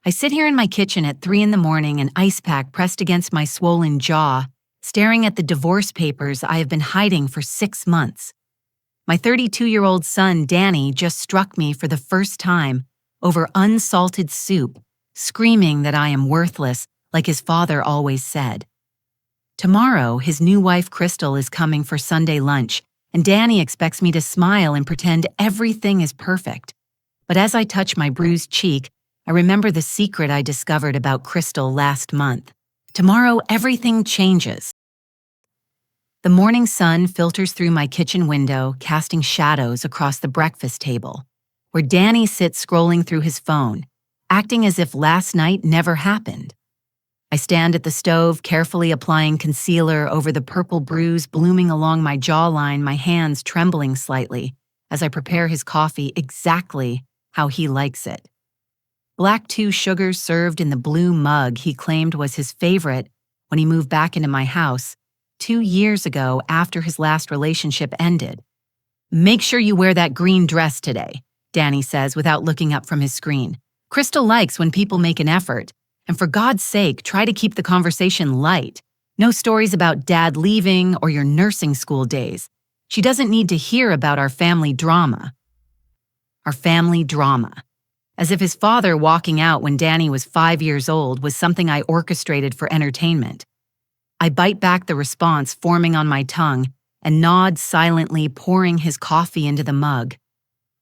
I sit here in my kitchen at 3 in the morning, an ice pack pressed against my swollen jaw, staring at the divorce papers I have been hiding for 6 months. My 32-year-old son, Danny, just struck me for the first time over unsalted soup, screaming that I am worthless, like his father always said. Tomorrow, his new wife, Crystal, is coming for Sunday lunch, and Danny expects me to smile and pretend everything is perfect. But as I touch my bruised cheek, I remember the secret I discovered about Crystal last month. Tomorrow, everything changes. The morning sun filters through my kitchen window, casting shadows across the breakfast table, where Danny sits scrolling through his phone, acting as if last night never happened. I stand at the stove, carefully applying concealer over the purple bruise blooming along my jawline, my hands trembling slightly as I prepare his coffee exactly how he likes it. Black 2 sugars served in the blue mug he claimed was his favorite when he moved back into my house 2 years ago after his last relationship ended. "Make sure you wear that green dress today," Danny says without looking up from his screen. "Crystal likes when people make an effort, and for God's sake, try to keep the conversation light. No stories about dad leaving or your nursing school days. She doesn't need to hear about our family drama." Our family drama. As if his father walking out when Danny was 5 years old was something I orchestrated for entertainment. I bite back the response forming on my tongue and nod silently, pouring his coffee into the mug.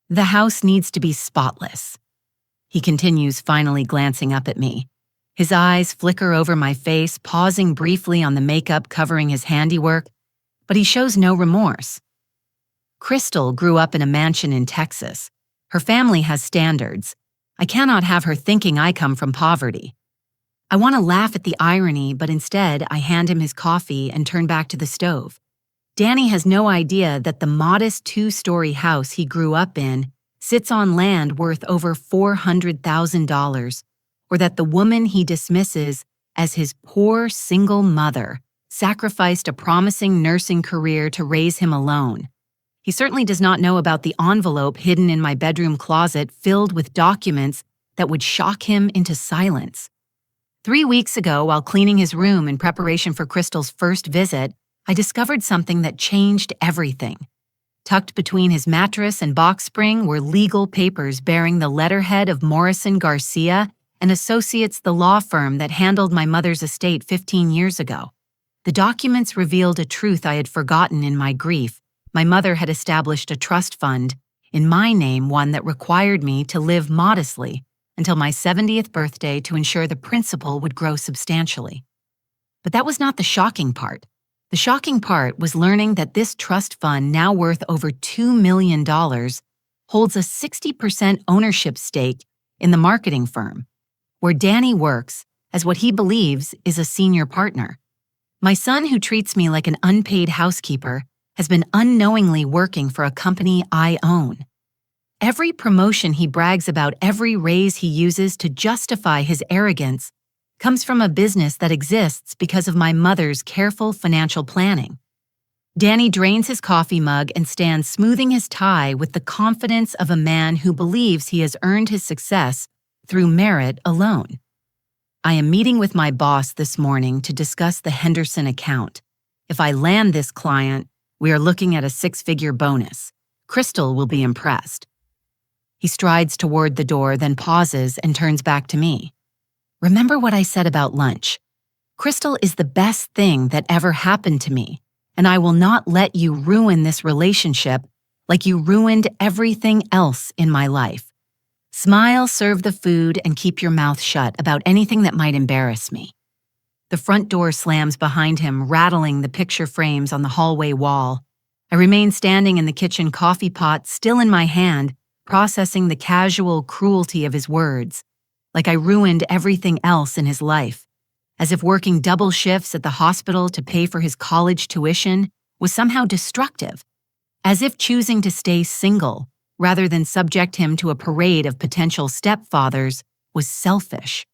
"The house needs to be spotless," he continues, finally glancing up at me. His eyes flicker over my face, pausing briefly on the makeup covering his handiwork, but he shows no remorse. Crystal grew up in a mansion in Texas. Her family has standards. I cannot have her thinking I come from poverty. I want to laugh at the irony, but instead I hand him his coffee and turn back to the stove. Danny has no idea that the modest 2-story house he grew up in sits on land worth over $400,000, or that the woman he dismisses as his poor single mother sacrificed a promising nursing career to raise him alone. He certainly does not know about the envelope hidden in my bedroom closet filled with documents that would shock him into silence. 3 weeks ago, while cleaning his room in preparation for Crystal's first visit, I discovered something that changed everything. Tucked between his mattress and box spring were legal papers bearing the letterhead of Morrison Garcia and Associates, the law firm that handled my mother's estate 15 years ago. The documents revealed a truth I had forgotten in my grief. My mother had established a trust fund, in my name one that required me to live modestly until my 70th birthday to ensure the principal would grow substantially. But that was not the shocking part. The shocking part was learning that this trust fund, now worth over $2 million, holds a 60% ownership stake in the marketing firm, where Danny works as what he believes is a senior partner. My son, who treats me like an unpaid housekeeper, has been unknowingly working for a company I own. Every promotion he brags about, every raise he uses to justify his arrogance, comes from a business that exists because of my mother's careful financial planning. Danny drains his coffee mug and stands smoothing his tie with the confidence of a man who believes he has earned his success through merit alone. I am meeting with my boss this morning to discuss the Henderson account. If I land this client, we are looking at a 6-figure bonus. Crystal will be impressed. He strides toward the door, then pauses and turns back to me. "Remember what I said about lunch. Crystal is the best thing that ever happened to me, and I will not let you ruin this relationship like you ruined everything else in my life. Smile, serve the food, and keep your mouth shut about anything that might embarrass me." The front door slams behind him, rattling the picture frames on the hallway wall. I remain standing in the kitchen, coffee pot still in my hand, processing the casual cruelty of his words, like I ruined everything else in his life, as if working double shifts at the hospital to pay for his college tuition was somehow destructive, as if choosing to stay single rather than subject him to a parade of potential stepfathers was selfish.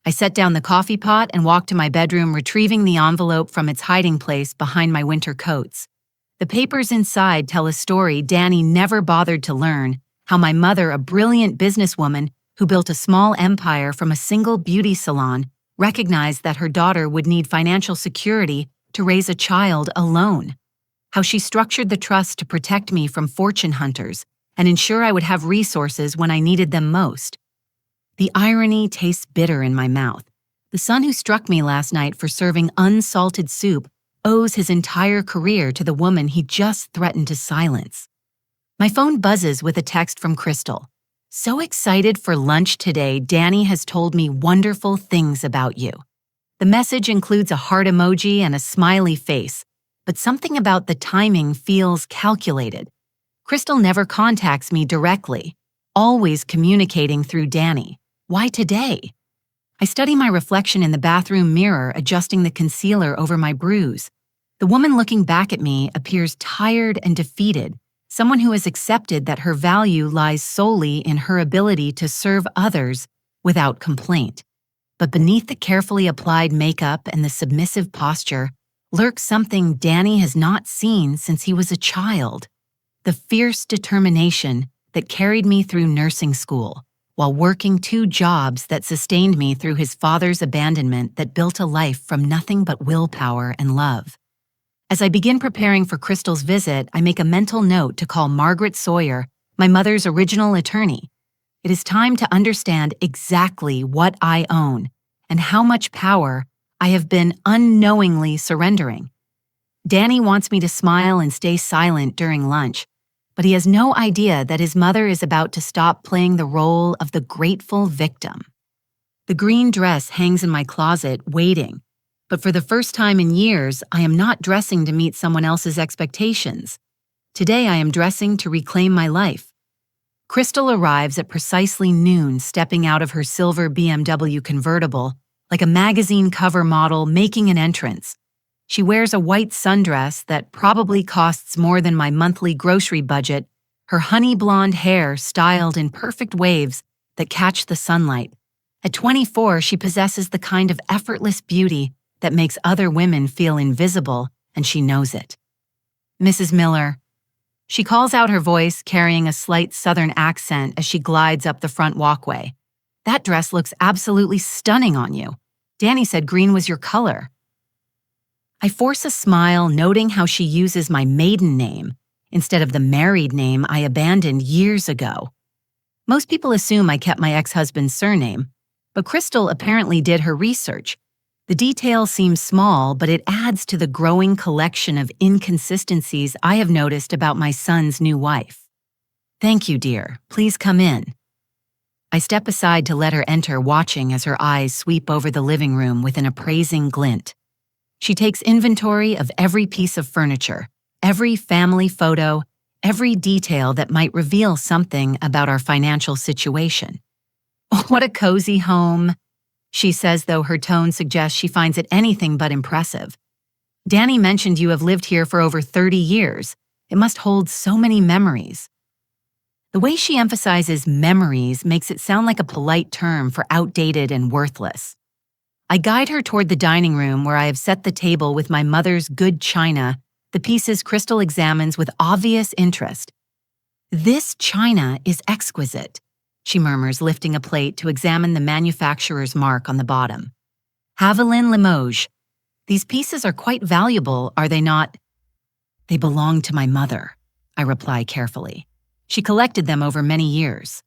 I set down the coffee pot and walked to my bedroom, retrieving the envelope from its hiding place behind my winter coats. The papers inside tell a story Danny never bothered to learn, how my mother, a brilliant businesswoman who built a small empire from a single beauty salon, recognized that her daughter would need financial security to raise a child alone. How she structured the trust to protect me from fortune hunters and ensure I would have resources when I needed them most. The irony tastes bitter in my mouth. The son who struck me last night for serving unsalted soup owes his entire career to the woman he just threatened to silence. My phone buzzes with a text from Crystal. "So excited for lunch today, Danny has told me wonderful things about you." The message includes a heart emoji and a smiley face, but something about the timing feels calculated. Crystal never contacts me directly, always communicating through Danny. Why today? I study my reflection in the bathroom mirror, adjusting the concealer over my bruise. The woman looking back at me appears tired and defeated, someone who has accepted that her value lies solely in her ability to serve others without complaint. But beneath the carefully applied makeup and the submissive posture lurks something Danny has not seen since he was a child. The fierce determination that carried me through nursing school, while working 2 jobs that sustained me through his father's abandonment that built a life from nothing but willpower and love. As I begin preparing for Crystal's visit, I make a mental note to call Margaret Sawyer, my mother's original attorney. It is time to understand exactly what I own and how much power I have been unknowingly surrendering. Danny wants me to smile and stay silent during lunch, but he has no idea that his mother is about to stop playing the role of the grateful victim. The green dress hangs in my closet, waiting, but for the first time in years, I am not dressing to meet someone else's expectations. Today I am dressing to reclaim my life. Crystal arrives at precisely noon, stepping out of her silver BMW convertible, like a magazine cover model making an entrance. She wears a white sundress that probably costs more than my monthly grocery budget, her honey blonde hair styled in perfect waves that catch the sunlight. At 24, she possesses the kind of effortless beauty that makes other women feel invisible, and she knows it. "Mrs. Miller." She calls out her voice, carrying a slight southern accent as she glides up the front walkway. "That dress looks absolutely stunning on you. Danny said green was your color." I force a smile, noting how she uses my maiden name instead of the married name I abandoned years ago. Most people assume I kept my ex-husband's surname, but Crystal apparently did her research. The detail seems small, but it adds to the growing collection of inconsistencies I have noticed about my son's new wife. "Thank you, dear. Please come in." I step aside to let her enter, watching as her eyes sweep over the living room with an appraising glint. She takes inventory of every piece of furniture, every family photo, every detail that might reveal something about our financial situation. "What a cozy home," she says, though her tone suggests she finds it anything but impressive. "Danny mentioned you have lived here for over 30 years. It must hold so many memories." The way she emphasizes memories makes it sound like a polite term for outdated and worthless. I guide her toward the dining room, where I have set the table with my mother's good china, the pieces Crystal examines with obvious interest. "This china is exquisite," she murmurs, lifting a plate to examine the manufacturer's mark on the bottom. "Haviland Limoges. These pieces are quite valuable, are they not?" "They belong to my mother," I reply carefully. "She collected them over many years."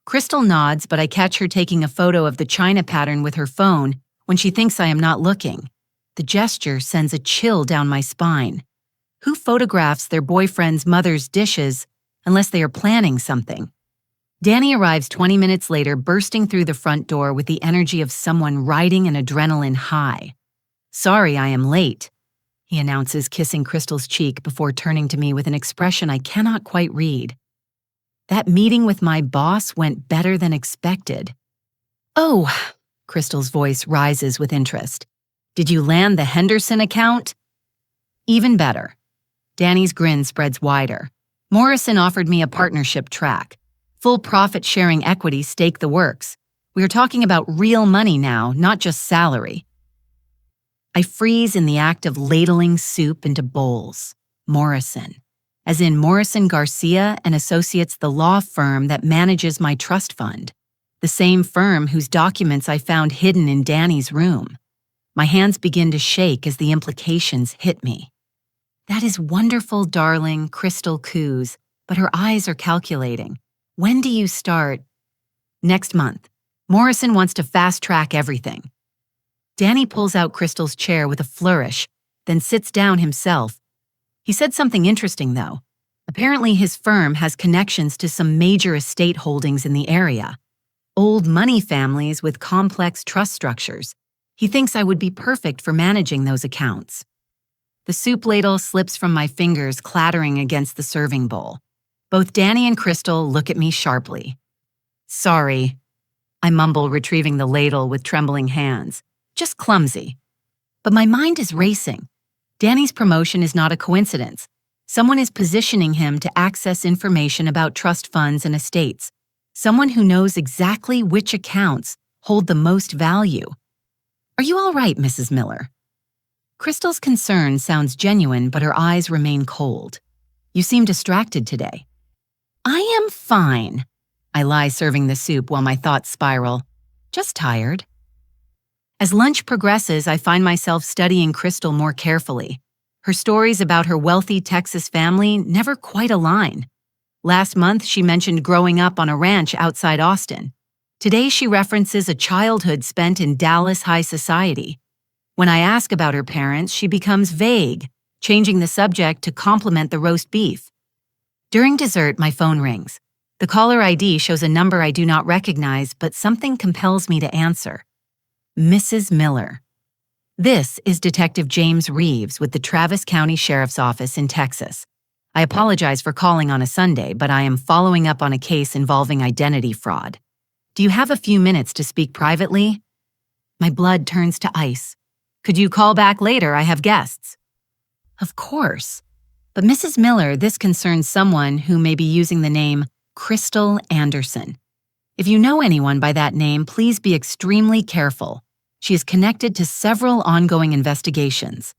Crystal nods, but I catch her taking a photo of the china pattern with her phone when she thinks I am not looking. The gesture sends a chill down my spine. Who photographs their boyfriend's mother's dishes unless they are planning something? Danny arrives 20 minutes later, bursting through the front door with the energy of someone riding an adrenaline high. "Sorry I am late," he announces, kissing Crystal's cheek before turning to me with an expression I cannot quite read. "That meeting with my boss went better than expected." "Oh," Crystal's voice rises with interest. "Did you land the Henderson account?" "Even better." Danny's grin spreads wider. "Morrison offered me a partnership track. Full profit-sharing equity stake the works. We are talking about real money now, not just salary." I freeze in the act of ladling soup into bowls. Morrison. As in Morrison Garcia and Associates, the law firm that manages my trust fund. the same firm whose documents I found hidden in Danny's room. My hands begin to shake as the implications hit me. That is wonderful, darling, Crystal coos, but her eyes are calculating. When do you start? Next month. Morrison wants to fast-track everything. Danny pulls out Crystal's chair with a flourish, then sits down himself. He said something interesting, though. Apparently his firm has connections to some major estate holdings in the area. Old money families with complex trust structures. He thinks I would be perfect for managing those accounts. The soup ladle slips from my fingers, clattering against the serving bowl. Both Danny and Crystal look at me sharply. Sorry, I mumble, retrieving the ladle with trembling hands. Just clumsy. But my mind is racing. Danny's promotion is not a coincidence. Someone is positioning him to access information about trust funds and estates. Someone who knows exactly which accounts hold the most value. Are you all right, Mrs. Miller? Crystal's concern sounds genuine, but her eyes remain cold. You seem distracted today. I am fine. I lie serving the soup while my thoughts spiral. Just tired. As lunch progresses, I find myself studying Crystal more carefully. Her stories about her wealthy Texas family never quite align. Last month, she mentioned growing up on a ranch outside Austin. Today, she references a childhood spent in Dallas high society. When I ask about her parents, she becomes vague, changing the subject to compliment the roast beef. During dessert, my phone rings. The caller ID shows a number I do not recognize, but something compels me to answer. Mrs. Miller. This is Detective James Reeves with the Travis County Sheriff's Office in Texas. I apologize for calling on a Sunday, but I am following up on a case involving identity fraud. Do you have a few minutes to speak privately? My blood turns to ice. Could you call back later? I have guests. Of course. But Mrs. Miller, this concerns someone who may be using the name Crystal Anderson. If you know anyone by that name, please be extremely careful. She is connected to several ongoing investigations.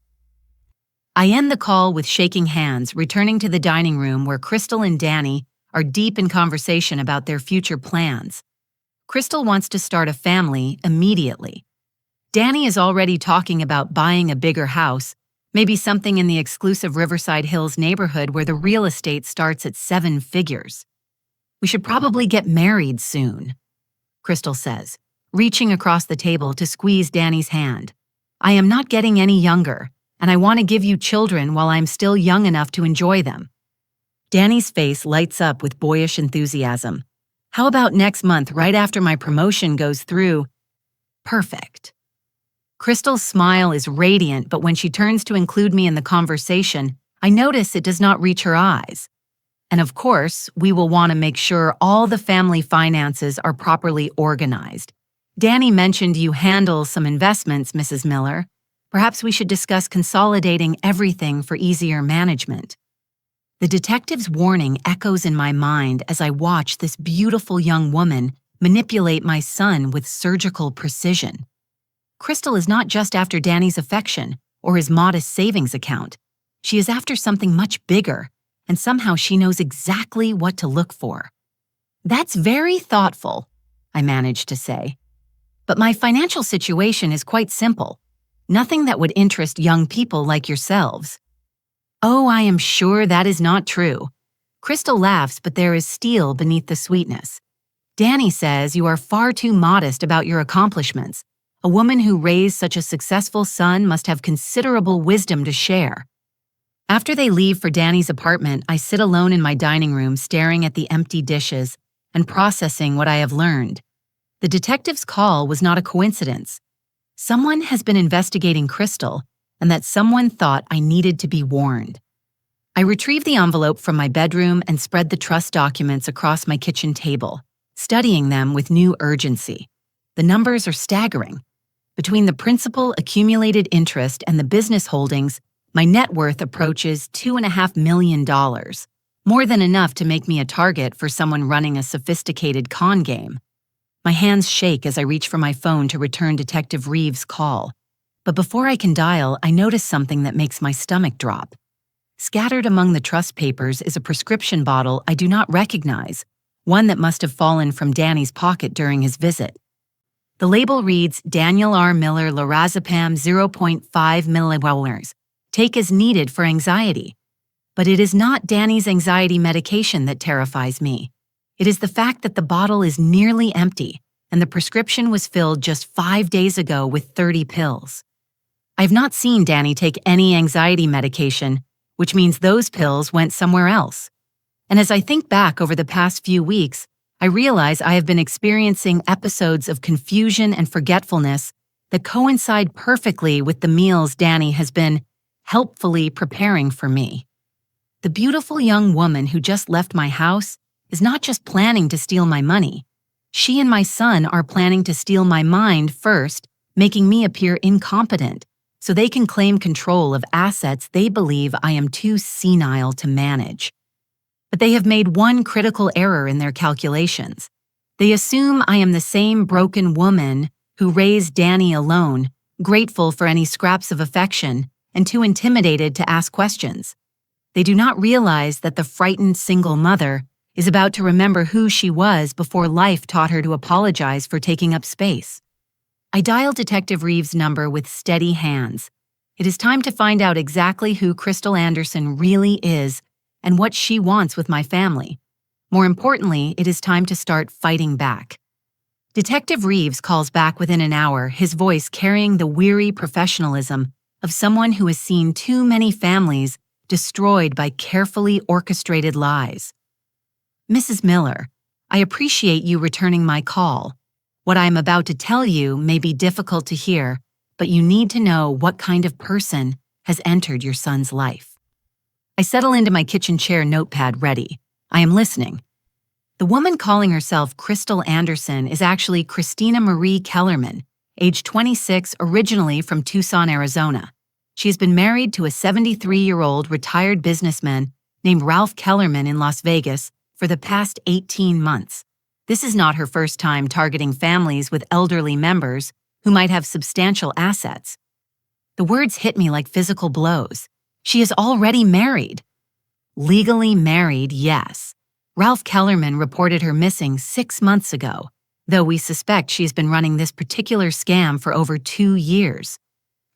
I end the call with shaking hands, returning to the dining room where Crystal and Danny are deep in conversation about their future plans. Crystal wants to start a family immediately. Danny is already talking about buying a bigger house, maybe something in the exclusive Riverside Hills neighborhood where the real estate starts at 7 figures. We should probably get married soon, Crystal says, reaching across the table to squeeze Danny's hand. I am not getting any younger, and I want to give you children while I'm still young enough to enjoy them. Danny's face lights up with boyish enthusiasm. How about next month, right after my promotion goes through? Perfect. Crystal's smile is radiant, but when she turns to include me in the conversation, I notice it does not reach her eyes. And of course, we will want to make sure all the family finances are properly organized. Danny mentioned you handle some investments, Mrs. Miller. Perhaps we should discuss consolidating everything for easier management. The detective's warning echoes in my mind as I watch this beautiful young woman manipulate my son with surgical precision. Crystal is not just after Danny's affection or his modest savings account. She is after something much bigger, and somehow she knows exactly what to look for. That's very thoughtful, I managed to say. But my financial situation is quite simple. Nothing that would interest young people like yourselves. Oh, I am sure that is not true. Crystal laughs, but there is steel beneath the sweetness. Danny says you are far too modest about your accomplishments. A woman who raised such a successful son must have considerable wisdom to share. After they leave for Danny's apartment, I sit alone in my dining room staring at the empty dishes and processing what I have learned. The detective's call was not a coincidence. Someone has been investigating Crystal, and that someone thought I needed to be warned. I retrieved the envelope from my bedroom and spread the trust documents across my kitchen table, studying them with new urgency. The numbers are staggering. Between the principal, accumulated interest, and the business holdings, my net worth approaches $2.5 million, more than enough to make me a target for someone running a sophisticated con game. My hands shake as I reach for my phone to return Detective Reeves' call. But before I can dial, I notice something that makes my stomach drop. Scattered among the trust papers is a prescription bottle I do not recognize, one that must have fallen from Danny's pocket during his visit. The label reads Daniel R. Miller lorazepam 0.5 milliliters. Take as needed for anxiety. But it is not Danny's anxiety medication that terrifies me. It is the fact that the bottle is nearly empty, and the prescription was filled just 5 days ago with 30 pills. I've not seen Danny take any anxiety medication, which means those pills went somewhere else. And as I think back over the past few weeks, I realize I have been experiencing episodes of confusion and forgetfulness that coincide perfectly with the meals Danny has been helpfully preparing for me. The beautiful young woman who just left my house is not just planning to steal my money. She and my son are planning to steal my mind first, making me appear incompetent, so they can claim control of assets they believe I am too senile to manage. But they have made one critical error in their calculations. They assume I am the same broken woman who raised Danny alone, grateful for any scraps of affection, and too intimidated to ask questions. They do not realize that the frightened single mother is about to remember who she was before life taught her to apologize for taking up space. I dial Detective Reeves' number with steady hands. It is time to find out exactly who Crystal Anderson really is and what she wants with my family. More importantly, it is time to start fighting back. Detective Reeves calls back within an hour, his voice carrying the weary professionalism of someone who has seen too many families destroyed by carefully orchestrated lies. Mrs. Miller, I appreciate you returning my call. What I am about to tell you may be difficult to hear, but you need to know what kind of person has entered your son's life. I settle into my kitchen chair, notepad ready. I am listening. The woman calling herself Crystal Anderson is actually Christina Marie Kellerman, age 26, originally from Tucson, Arizona. She has been married to a 73-year-old retired businessman named Ralph Kellerman in Las Vegas for the past 18 months. This is not her first time targeting families with elderly members who might have substantial assets. The words hit me like physical blows. She is already married. Legally married, yes. Ralph Kellerman reported her missing 6 months ago, though we suspect she's been running this particular scam for over 2 years.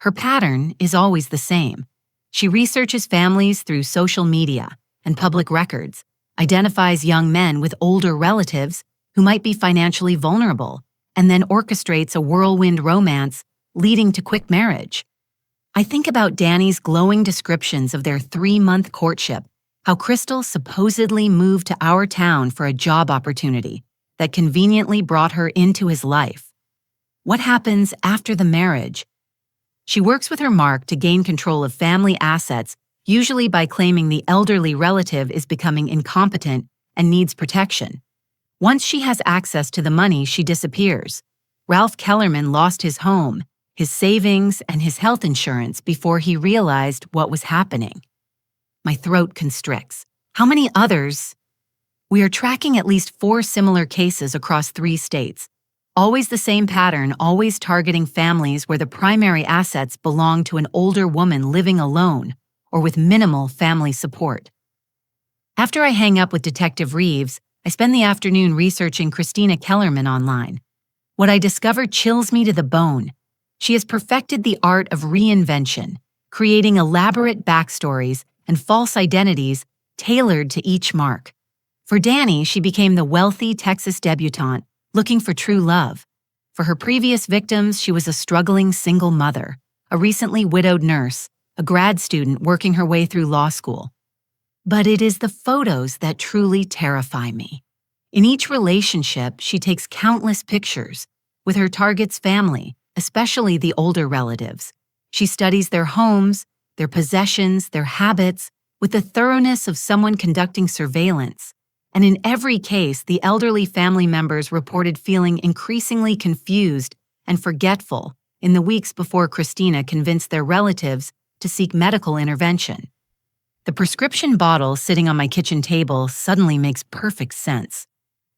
Her pattern is always the same. She researches families through social media and public records, identifies young men with older relatives who might be financially vulnerable, and then orchestrates a whirlwind romance leading to quick marriage. I think about Danny's glowing descriptions of their 3-month courtship, how Crystal supposedly moved to our town for a job opportunity that conveniently brought her into his life. What happens after the marriage? She works with her Mark to gain control of family assets, usually by claiming the elderly relative is becoming incompetent and needs protection. Once she has access to the money, she disappears. Ralph Kellerman lost his home, his savings, and his health insurance before he realized what was happening. My throat constricts. How many others? We are tracking at least 4 similar cases across 3 states. Always the same pattern, always targeting families where the primary assets belong to an older woman living alone or with minimal family support. After I hang up with Detective Reeves, I spend the afternoon researching Christina Kellerman online. What I discover chills me to the bone. She has perfected the art of reinvention, creating elaborate backstories and false identities tailored to each mark. For Danny, she became the wealthy Texas debutante looking for true love. For her previous victims, she was a struggling single mother, a recently widowed nurse, a grad student working her way through law school. But it is the photos that truly terrify me. In each relationship, she takes countless pictures with her target's family, especially the older relatives. She studies their homes, their possessions, their habits, with the thoroughness of someone conducting surveillance. And in every case, the elderly family members reported feeling increasingly confused and forgetful in the weeks before Christina convinced their relatives to seek medical intervention. The prescription bottle sitting on my kitchen table suddenly makes perfect sense.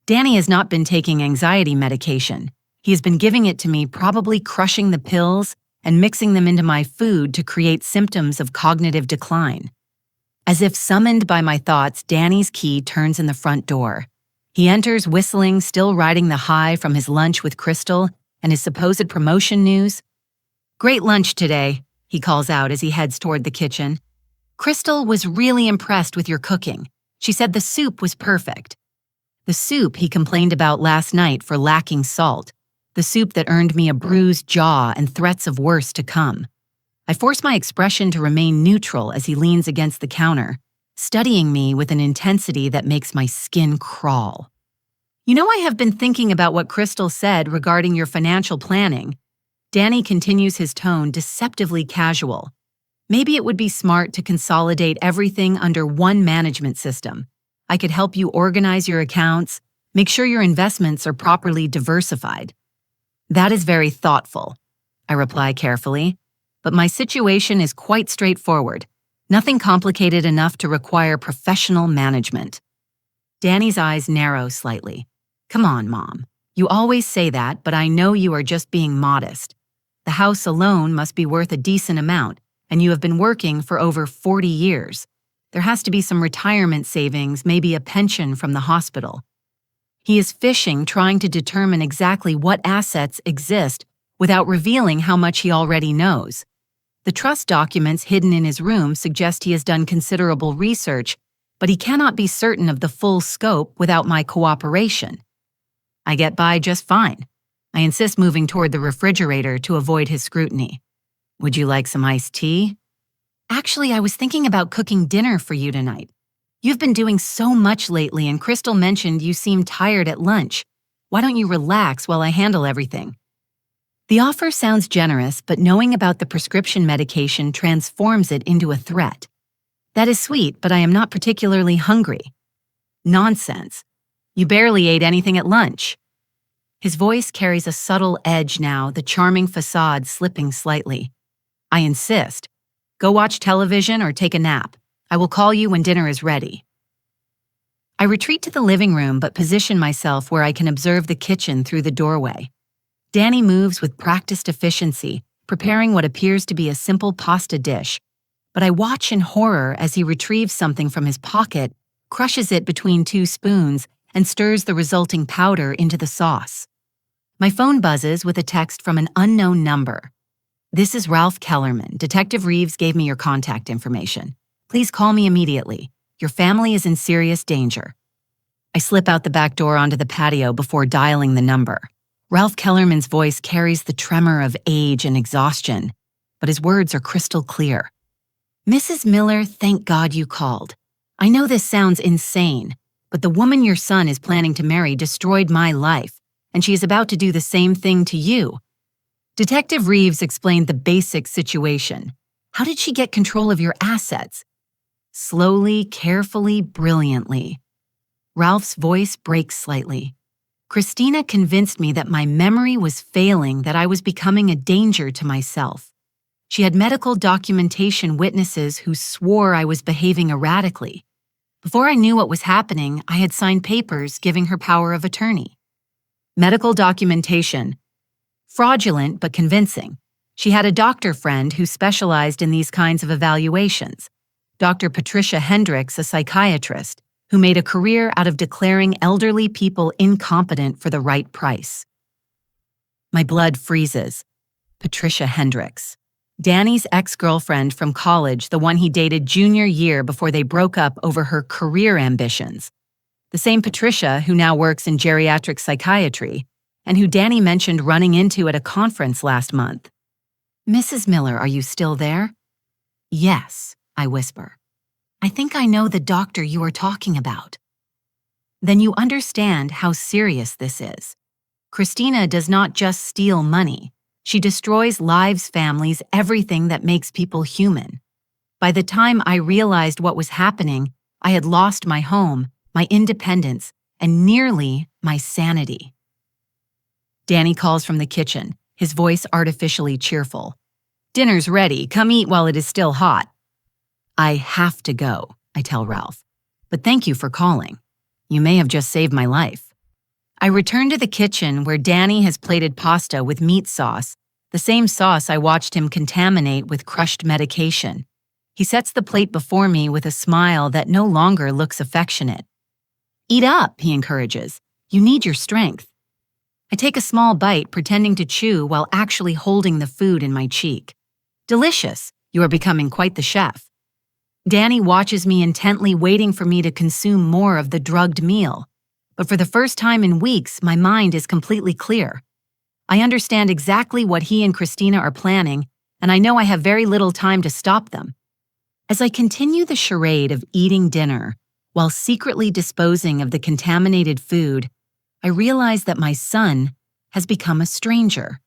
Danny has not been taking anxiety medication. He has been giving it to me, probably crushing the pills and mixing them into my food to create symptoms of cognitive decline. As if summoned by my thoughts, Danny's key turns in the front door. He enters whistling, still riding the high from his lunch with Crystal and his supposed promotion news. "Great lunch today," he calls out as he heads toward the kitchen. "Crystal was really impressed with your cooking. She said the soup was perfect." The soup he complained about last night for lacking salt. The soup that earned me a bruised jaw and threats of worse to come. I force my expression to remain neutral as he leans against the counter, studying me with an intensity that makes my skin crawl. "You know, I have been thinking about what Crystal said regarding your financial planning." Danny continues his tone deceptively casual. "Maybe it would be smart to consolidate everything under one management system. I could help you organize your accounts, make sure your investments are properly diversified." "That is very thoughtful," I reply carefully, "but my situation is quite straightforward. Nothing complicated enough to require professional management." Danny's eyes narrow slightly. "Come on, Mom. You always say that, but I know you are just being modest. The house alone must be worth a decent amount, and you have been working for over 40 years. There has to be some retirement savings, maybe a pension from the hospital." He is fishing, trying to determine exactly what assets exist without revealing how much he already knows. The trust documents hidden in his room suggest he has done considerable research, but he cannot be certain of the full scope without my cooperation. I get by just fine. I insist, moving toward the refrigerator to avoid his scrutiny. "Would you like some iced tea?" "Actually, I was thinking about cooking dinner for you tonight. You've been doing so much lately, and Crystal mentioned you seemed tired at lunch. Why don't you relax while I handle everything?" The offer sounds generous, but knowing about the prescription medication transforms it into a threat. "That is sweet, but I am not particularly hungry." "Nonsense. You barely ate anything at lunch." His voice carries a subtle edge now, the charming facade slipping slightly. I insist. "Go watch television or take a nap. I will call you when dinner is ready." I retreat to the living room but position myself where I can observe the kitchen through the doorway. Danny moves with practiced efficiency, preparing what appears to be a simple pasta dish, but I watch in horror as he retrieves something from his pocket, crushes it between 2 spoons, and stirs the resulting powder into the sauce. My phone buzzes with a text from an unknown number. "This is Ralph Kellerman. Detective Reeves gave me your contact information. Please call me immediately. Your family is in serious danger." I slip out the back door onto the patio before dialing the number. Ralph Kellerman's voice carries the tremor of age and exhaustion, but his words are crystal clear. "Mrs. Miller, thank God you called. I know this sounds insane, but the woman your son is planning to marry destroyed my life, and she is about to do the same thing to you." Detective Reeves explained the basic situation. "How did she get control of your assets?" Slowly, carefully, brilliantly. Ralph's voice breaks slightly. "Christina convinced me that my memory was failing, that I was becoming a danger to myself. She had medical documentation witnesses who swore I was behaving erratically. Before I knew what was happening, I had signed papers giving her power of attorney." Medical documentation. Fraudulent but convincing. She had a doctor friend who specialized in these kinds of evaluations. Dr. Patricia Hendricks, a psychiatrist, who made a career out of declaring elderly people incompetent for the right price. My blood freezes. Patricia Hendricks. Danny's ex-girlfriend from college, the one he dated junior year before they broke up over her career ambitions. The same Patricia who now works in geriatric psychiatry, and who Danny mentioned running into at a conference last month. "Mrs. Miller, are you still there?" "Yes," I whisper. "I think I know the doctor you are talking about." "Then you understand how serious this is. Christina does not just steal money. She destroys lives, families, everything that makes people human. By the time I realized what was happening, I had lost my home, my independence, and nearly my sanity." Danny calls from the kitchen, his voice artificially cheerful. "Dinner's ready. Come eat while it is still hot." "I have to go," I tell Ralph. "But thank you for calling. You may have just saved my life." I return to the kitchen where Danny has plated pasta with meat sauce, the same sauce I watched him contaminate with crushed medication. He sets the plate before me with a smile that no longer looks affectionate. Eat up, he encourages. You need your strength. I take a small bite, pretending to chew while actually holding the food in my cheek. Delicious. You are becoming quite the chef. Danny watches me intently, waiting for me to consume more of the drugged meal. But for the first time in weeks, my mind is completely clear. I understand exactly what he and Christina are planning, and I know I have very little time to stop them. As I continue the charade of eating dinner while secretly disposing of the contaminated food, I realize that my son has become a stranger.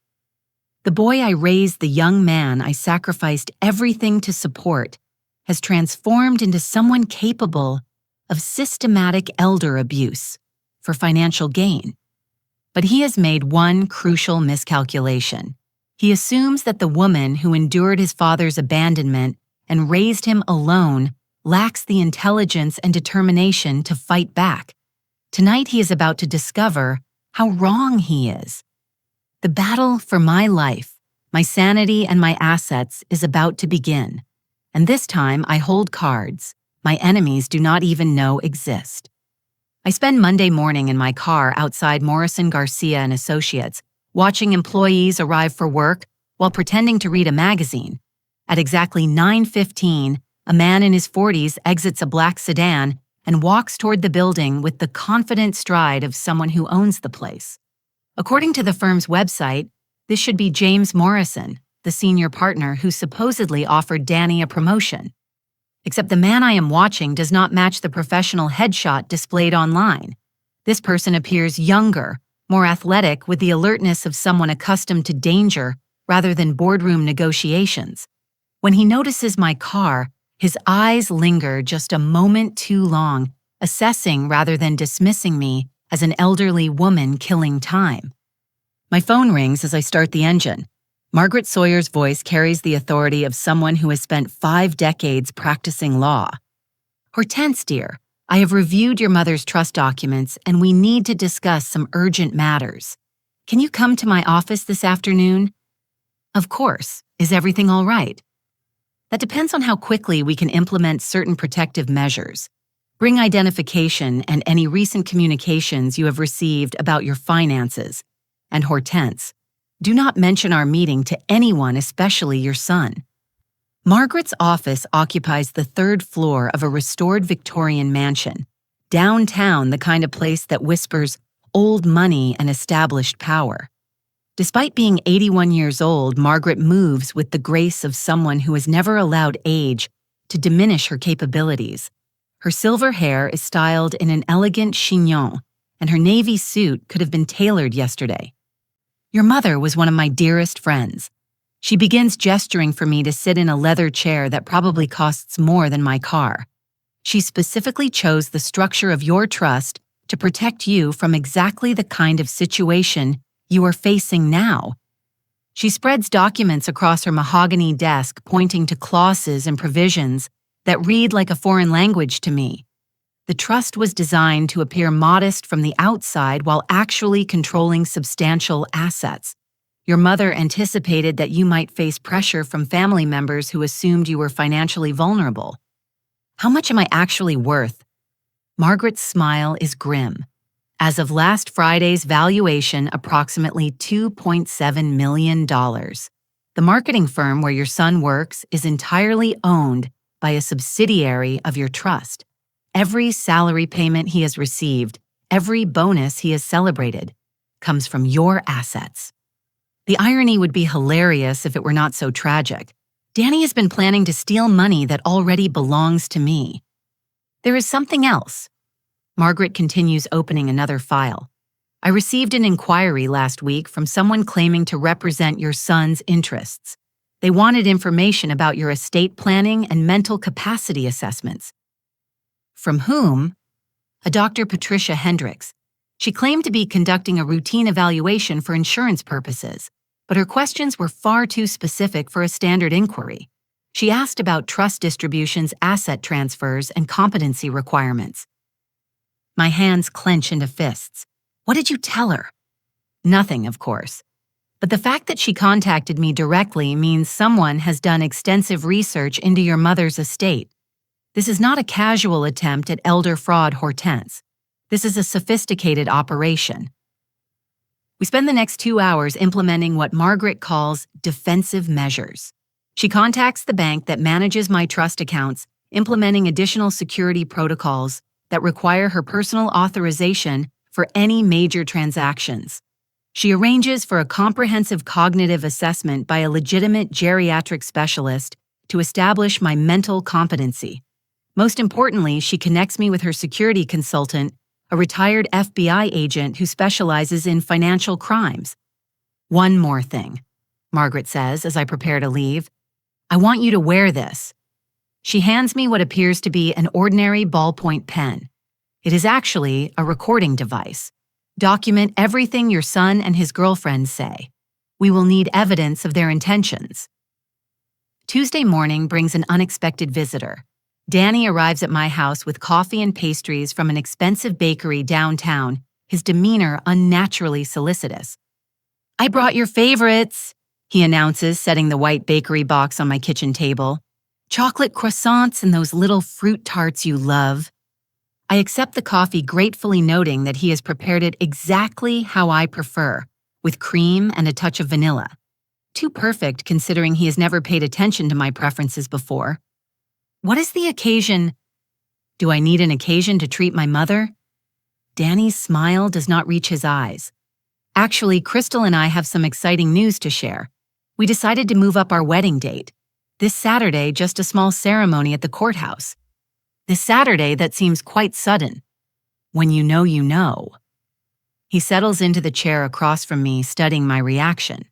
The boy I raised, the young man I sacrificed everything to support, has transformed into someone capable of systematic elder abuse for financial gain. But he has made one crucial miscalculation. He assumes that the woman who endured his father's abandonment and raised him alone lacks the intelligence and determination to fight back. Tonight he is about to discover how wrong he is. The battle for my life, my sanity, and my assets is about to begin. And this time I hold cards my enemies do not even know exist. I spend Monday morning in my car outside Morrison Garcia and Associates, watching employees arrive for work while pretending to read a magazine. At exactly 9:15, a man in his 40s exits a black sedan and walks toward the building with the confident stride of someone who owns the place. According to the firm's website, this should be James Morrison, the senior partner who supposedly offered Danny a promotion. Except the man I am watching does not match the professional headshot displayed online. This person appears younger, more athletic, with the alertness of someone accustomed to danger rather than boardroom negotiations. When he notices my car, his eyes linger just a moment too long, assessing rather than dismissing me as an elderly woman killing time. My phone rings as I start the engine. Margaret Sawyer's voice carries the authority of someone who has spent 5 decades practicing law. Hortense, dear, I have reviewed your mother's trust documents and we need to discuss some urgent matters. Can you come to my office this afternoon? Of course. Is everything all right? That depends on how quickly we can implement certain protective measures. Bring identification and any recent communications you have received about your finances. And Hortense, do not mention our meeting to anyone, especially your son. Margaret's office occupies the 3rd floor of a restored Victorian mansion, downtown, the kind of place that whispers old money and established power. Despite being 81 years old, Margaret moves with the grace of someone who has never allowed age to diminish her capabilities. Her silver hair is styled in an elegant chignon, and her navy suit could have been tailored yesterday. Your mother was one of my dearest friends. She begins gesturing for me to sit in a leather chair that probably costs more than my car. She specifically chose the structure of your trust to protect you from exactly the kind of situation you are facing now. She spreads documents across her mahogany desk, pointing to clauses and provisions that read like a foreign language to me. The trust was designed to appear modest from the outside while actually controlling substantial assets. Your mother anticipated that you might face pressure from family members who assumed you were financially vulnerable. How much am I actually worth? Margaret's smile is grim. As of last Friday's valuation, approximately $2.7 million. The marketing firm where your son works is entirely owned by a subsidiary of your trust. Every salary payment he has received, every bonus he has celebrated, comes from your assets. The irony would be hilarious if it were not so tragic. Danny has been planning to steal money that already belongs to me. There is something else. Margaret continues opening another file. I received an inquiry last week from someone claiming to represent your son's interests. They wanted information about your estate planning and mental capacity assessments. From whom? A Dr. Patricia Hendricks. She claimed to be conducting a routine evaluation for insurance purposes, but her questions were far too specific for a standard inquiry. She asked about trust distributions, asset transfers, and competency requirements. My hands clench into fists. What did you tell her? Nothing, of course. But the fact that she contacted me directly means someone has done extensive research into your mother's estate. This is not a casual attempt at elder fraud, Hortense. This is a sophisticated operation. We spend the next 2 hours implementing what Margaret calls defensive measures. She contacts the bank that manages my trust accounts, implementing additional security protocols that require her personal authorization for any major transactions. She arranges for a comprehensive cognitive assessment by a legitimate geriatric specialist to establish my mental competency. Most importantly, she connects me with her security consultant, a retired FBI agent who specializes in financial crimes. One more thing, Margaret says as I prepare to leave. I want you to wear this. She hands me what appears to be an ordinary ballpoint pen. It is actually a recording device. Document everything your son and his girlfriend say. We will need evidence of their intentions. Tuesday morning brings an unexpected visitor. Danny arrives at my house with coffee and pastries from an expensive bakery downtown, his demeanor unnaturally solicitous. I brought your favorites, he announces, setting the white bakery box on my kitchen table. Chocolate croissants and those little fruit tarts you love. I accept the coffee, gratefully noting that he has prepared it exactly how I prefer, with cream and a touch of vanilla. Too perfect considering he has never paid attention to my preferences before. What is the occasion? Do I need an occasion to treat my mother? Danny's smile does not reach his eyes. Actually, Crystal and I have some exciting news to share. We decided to move up our wedding date. This Saturday, just a small ceremony at the courthouse. This Saturday, that seems quite sudden. When you know, you know. He settles into the chair across from me, studying my reaction.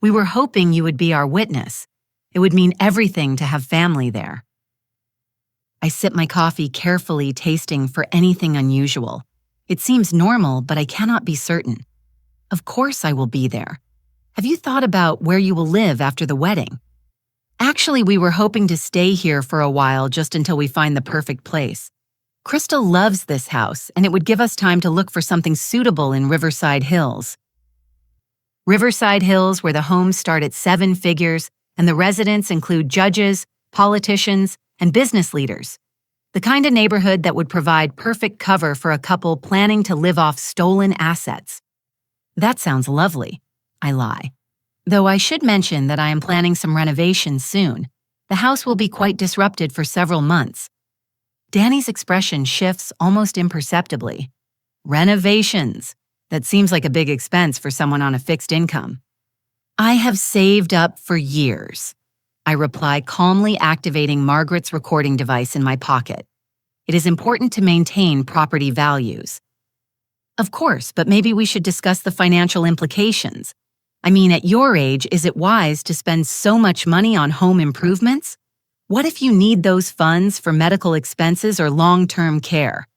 We were hoping you would be our witness. It would mean everything to have family there. I sip my coffee carefully, tasting for anything unusual. It seems normal, but I cannot be certain. Of course I will be there. Have you thought about where you will live after the wedding? Actually, we were hoping to stay here for a while just until we find the perfect place. Crystal loves this house, and it would give us time to look for something suitable in Riverside Hills. Riverside Hills, where the homes start at 7 figures, and the residents include judges, politicians, and business leaders. The kind of neighborhood that would provide perfect cover for a couple planning to live off stolen assets. That sounds lovely, I lie. Though I should mention that I am planning some renovations soon. The house will be quite disrupted for several months. Danny's expression shifts almost imperceptibly. Renovations. That seems like a big expense for someone on a fixed income. I have saved up for years. I reply, calmly activating Margaret's recording device in my pocket. It is important to maintain property values. Of course, but maybe we should discuss the financial implications. I mean, at your age, is it wise to spend so much money on home improvements? What if you need those funds for medical expenses or long-term care?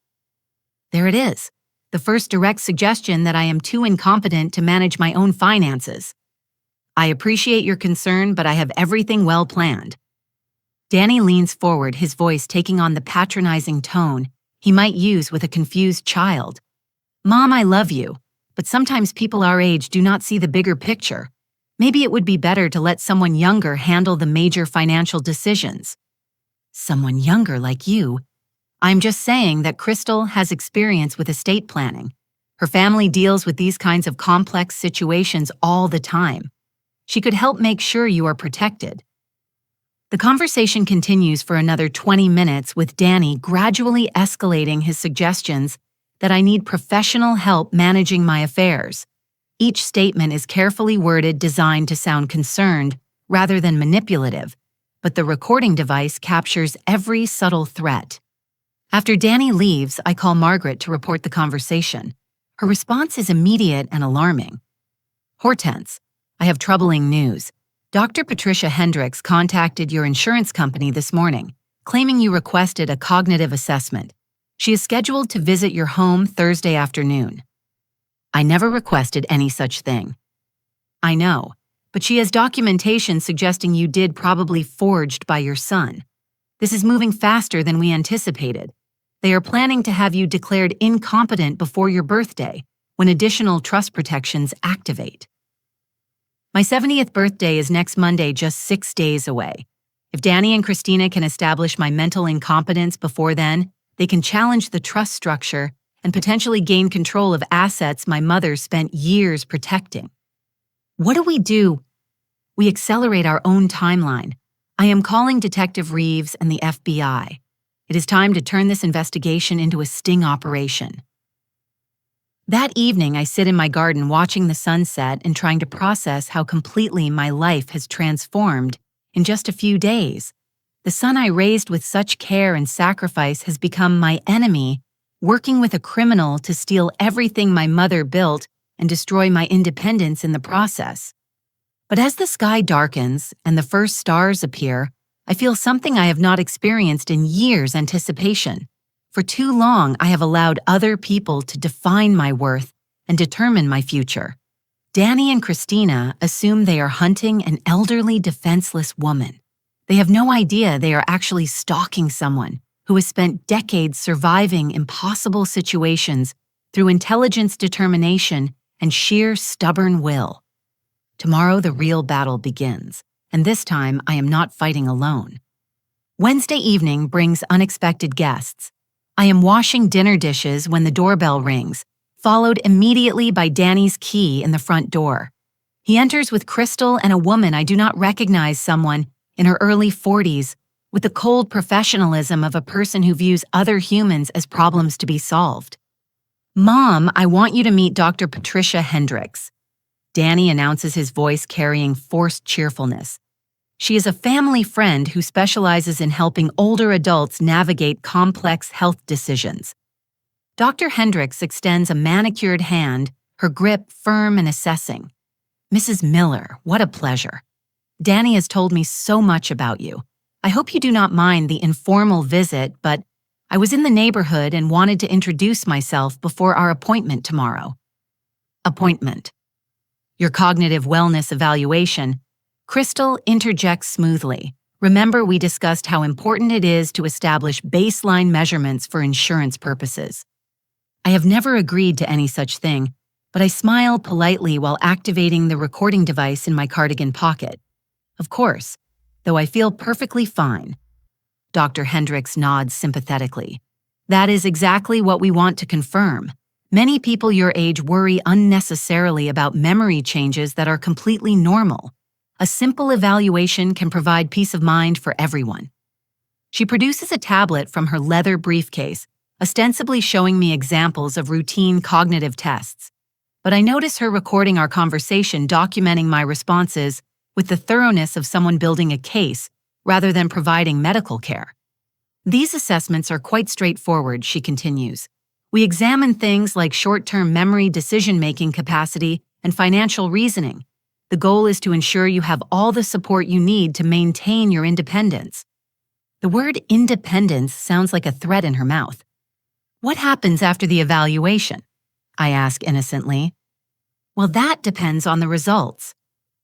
There it is, the first direct suggestion that I am too incompetent to manage my own finances. I appreciate your concern, but I have everything well planned. Danny leans forward, his voice taking on the patronizing tone he might use with a confused child. Mom, I love you, but sometimes people our age do not see the bigger picture. Maybe it would be better to let someone younger handle the major financial decisions. Someone younger like you? I'm just saying that Crystal has experience with estate planning. Her family deals with these kinds of complex situations all the time. She could help make sure you are protected. The conversation continues for another 20 minutes with Danny gradually escalating his suggestions that I need professional help managing my affairs. Each statement is carefully worded, designed to sound concerned rather than manipulative, but the recording device captures every subtle threat. After Danny leaves, I call Margaret to report the conversation. Her response is immediate and alarming. Hortense, I have troubling news. Dr. Patricia Hendricks contacted your insurance company this morning, claiming you requested a cognitive assessment. She is scheduled to visit your home Thursday afternoon. I never requested any such thing. I know, but she has documentation suggesting you did, probably forged by your son. This is moving faster than we anticipated. They are planning to have you declared incompetent before your birthday, when additional trust protections activate. My 70th birthday is next Monday, just 6 days away. If Danny and Christina can establish my mental incompetence before then, they can challenge the trust structure and potentially gain control of assets my mother spent years protecting. What do? We accelerate our own timeline. I am calling Detective Reeves and the FBI. It is time to turn this investigation into a sting operation. That evening, I sit in my garden watching the sunset and trying to process how completely my life has transformed in just a few days. The son I raised with such care and sacrifice has become my enemy, working with a criminal to steal everything my mother built and destroy my independence in the process. But as the sky darkens and the first stars appear, I feel something I have not experienced in years' anticipation. For too long, I have allowed other people to define my worth and determine my future. Danny and Christina assume they are hunting an elderly, defenseless woman. They have no idea they are actually stalking someone who has spent decades surviving impossible situations through intelligence, determination, and sheer stubborn will. Tomorrow, the real battle begins, and this time I am not fighting alone. Wednesday evening brings unexpected guests. I am washing dinner dishes when the doorbell rings, followed immediately by Danny's key in the front door. He enters with Crystal and a woman I do not recognize, someone in her early 40s, with the cold professionalism of a person who views other humans as problems to be solved. "Mom, I want you to meet Dr. Patricia Hendricks." Danny announces, his voice carrying forced cheerfulness. She is a family friend who specializes in helping older adults navigate complex health decisions. Dr. Hendricks extends a manicured hand, her grip firm and assessing. "Mrs. Miller, what a pleasure. Danny has told me so much about you. I hope you do not mind the informal visit, but I was in the neighborhood and wanted to introduce myself before our appointment tomorrow." Appointment. "Your cognitive wellness evaluation." Crystal interjects smoothly. "Remember, we discussed how important it is to establish baseline measurements for insurance purposes." I have never agreed to any such thing, but I smile politely while activating the recording device in my cardigan pocket. "Of course, though I feel perfectly fine." Dr. Hendricks nods sympathetically. "That is exactly what we want to confirm. Many people your age worry unnecessarily about memory changes that are completely normal. A simple evaluation can provide peace of mind for everyone." She produces a tablet from her leather briefcase, ostensibly showing me examples of routine cognitive tests. But I notice her recording our conversation, documenting my responses with the thoroughness of someone building a case rather than providing medical care. "These assessments are quite straightforward," she continues. "We examine things like short-term memory, decision-making capacity, and financial reasoning. The goal is to ensure you have all the support you need to maintain your independence." The word independence sounds like a threat in her mouth. "What happens after the evaluation?" I ask innocently. "Well, that depends on the results,"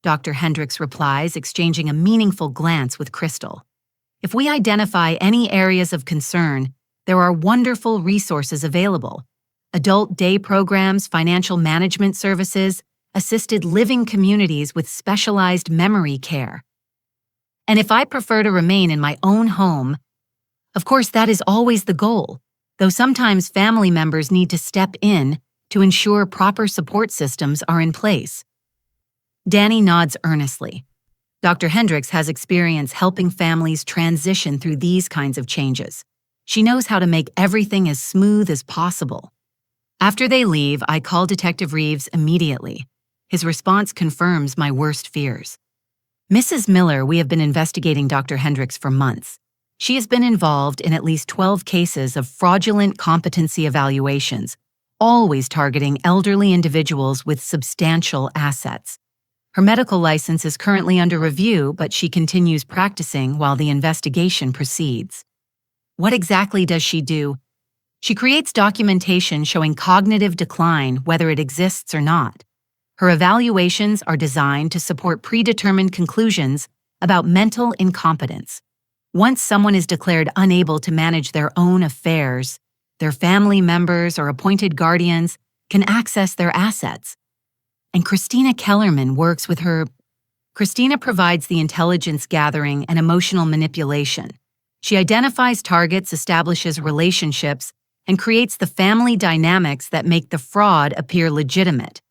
Dr. Hendricks replies, exchanging a meaningful glance with Crystal. "If we identify any areas of concern, there are wonderful resources available. Adult day programs, financial management services, assisted living communities with specialized memory care. And if I prefer to remain in my own home, of course that is always the goal, though sometimes family members need to step in to ensure proper support systems are in place." Danny nods earnestly. Dr. Hendricks has experience helping families transition through these kinds of changes. She knows how to make everything as smooth as possible. After they leave, I call Detective Reeves immediately. His response confirms my worst fears. "Mrs. Miller, we have been investigating Dr. Hendricks for months. She has been involved in at least 12 cases of fraudulent competency evaluations, always targeting elderly individuals with substantial assets. Her medical license is currently under review, but she continues practicing while the investigation proceeds." "What exactly does she do?" "She creates documentation showing cognitive decline, whether it exists or not. Her evaluations are designed to support predetermined conclusions about mental incompetence. Once someone is declared unable to manage their own affairs, their family members or appointed guardians can access their assets. And Christina Kellerman works with her. Christina provides the intelligence gathering and emotional manipulation. She identifies targets, establishes relationships, and creates the family dynamics that make the fraud appear legitimate.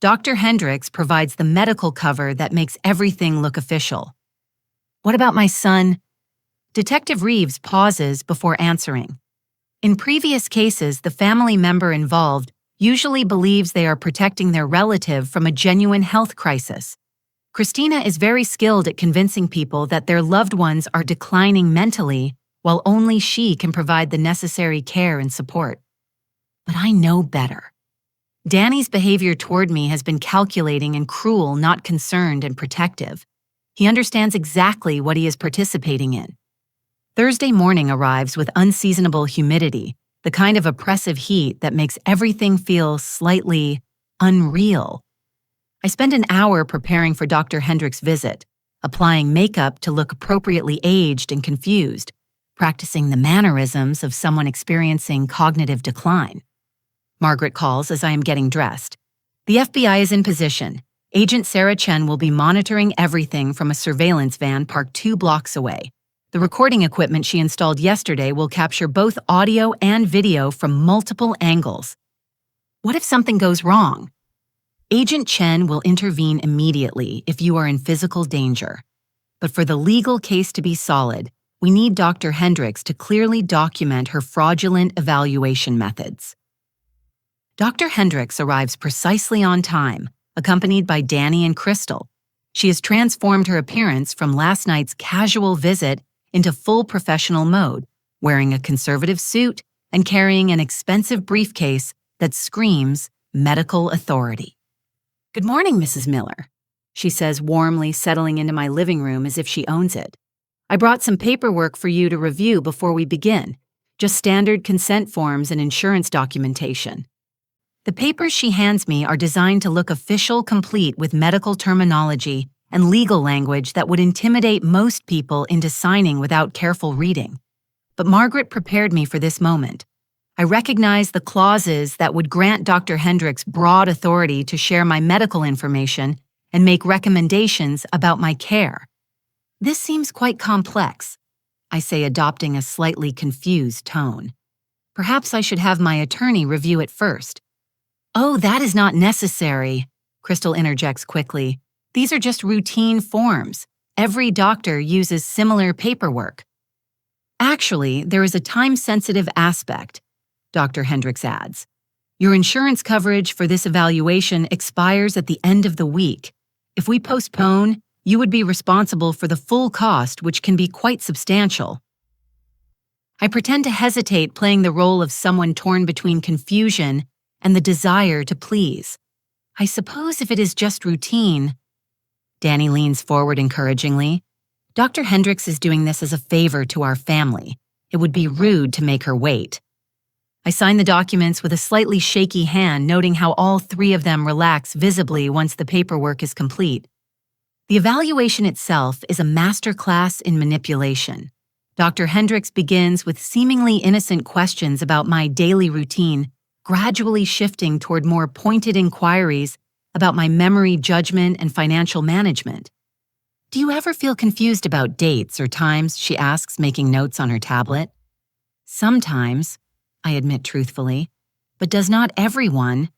Dr. Hendricks provides the medical cover that makes everything look official. What about my son? Detective Reeves pauses before answering. In previous cases, the family member involved usually believes they are protecting their relative from a genuine health crisis. Christina is very skilled at convincing people that their loved ones are declining mentally, while only she can provide the necessary care and support. But I know better. Danny's behavior toward me has been calculating and cruel, not concerned and protective. He understands exactly what he is participating in. Thursday morning arrives with unseasonable humidity, the kind of oppressive heat that makes everything feel slightly unreal. I spend an hour preparing for Dr. Hendricks' visit, applying makeup to look appropriately aged and confused, practicing the mannerisms of someone experiencing cognitive decline. Margaret calls as I am getting dressed. The FBI is in position. Agent Sarah Chen will be monitoring everything from a surveillance van parked 2 blocks away. The recording equipment she installed yesterday will capture both audio and video from multiple angles. What if something goes wrong? Agent Chen will intervene immediately if you are in physical danger. But for the legal case to be solid, we need Dr. Hendricks to clearly document her fraudulent evaluation methods. Dr. Hendricks arrives precisely on time, accompanied by Danny and Crystal. She has transformed her appearance from last night's casual visit into full professional mode, wearing a conservative suit and carrying an expensive briefcase that screams medical authority. "Good morning, Mrs. Miller," she says warmly, settling into my living room as if she owns it. "I brought some paperwork for you to review before we begin, just standard consent forms and insurance documentation." The papers she hands me are designed to look official, complete with medical terminology and legal language that would intimidate most people into signing without careful reading. But Margaret prepared me for this moment. I recognize the clauses that would grant Dr. Hendricks broad authority to share my medical information and make recommendations about my care. "This seems quite complex," I say, adopting a slightly confused tone. "Perhaps I should have my attorney review it first." "Oh, that is not necessary," Crystal interjects quickly. "These are just routine forms. Every doctor uses similar paperwork." "Actually, there is a time-sensitive aspect," Dr. Hendricks adds. "Your insurance coverage for this evaluation expires at the end of the week. If we postpone, you would be responsible for the full cost, which can be quite substantial." I pretend to hesitate, playing the role of someone torn between confusion and the desire to please. "I suppose if it is just routine." Danny leans forward encouragingly. "Dr. Hendricks is doing this as a favor to our family. It would be rude to make her wait." I sign the documents with a slightly shaky hand, noting how all 3 of them relax visibly once the paperwork is complete. The evaluation itself is a masterclass in manipulation. Dr. Hendricks begins with seemingly innocent questions about my daily routine, gradually shifting toward more pointed inquiries about my memory, judgment, and financial management. "Do you ever feel confused about dates or times?" she asks, making notes on her tablet. "Sometimes," I admit truthfully. "But does not everyone?"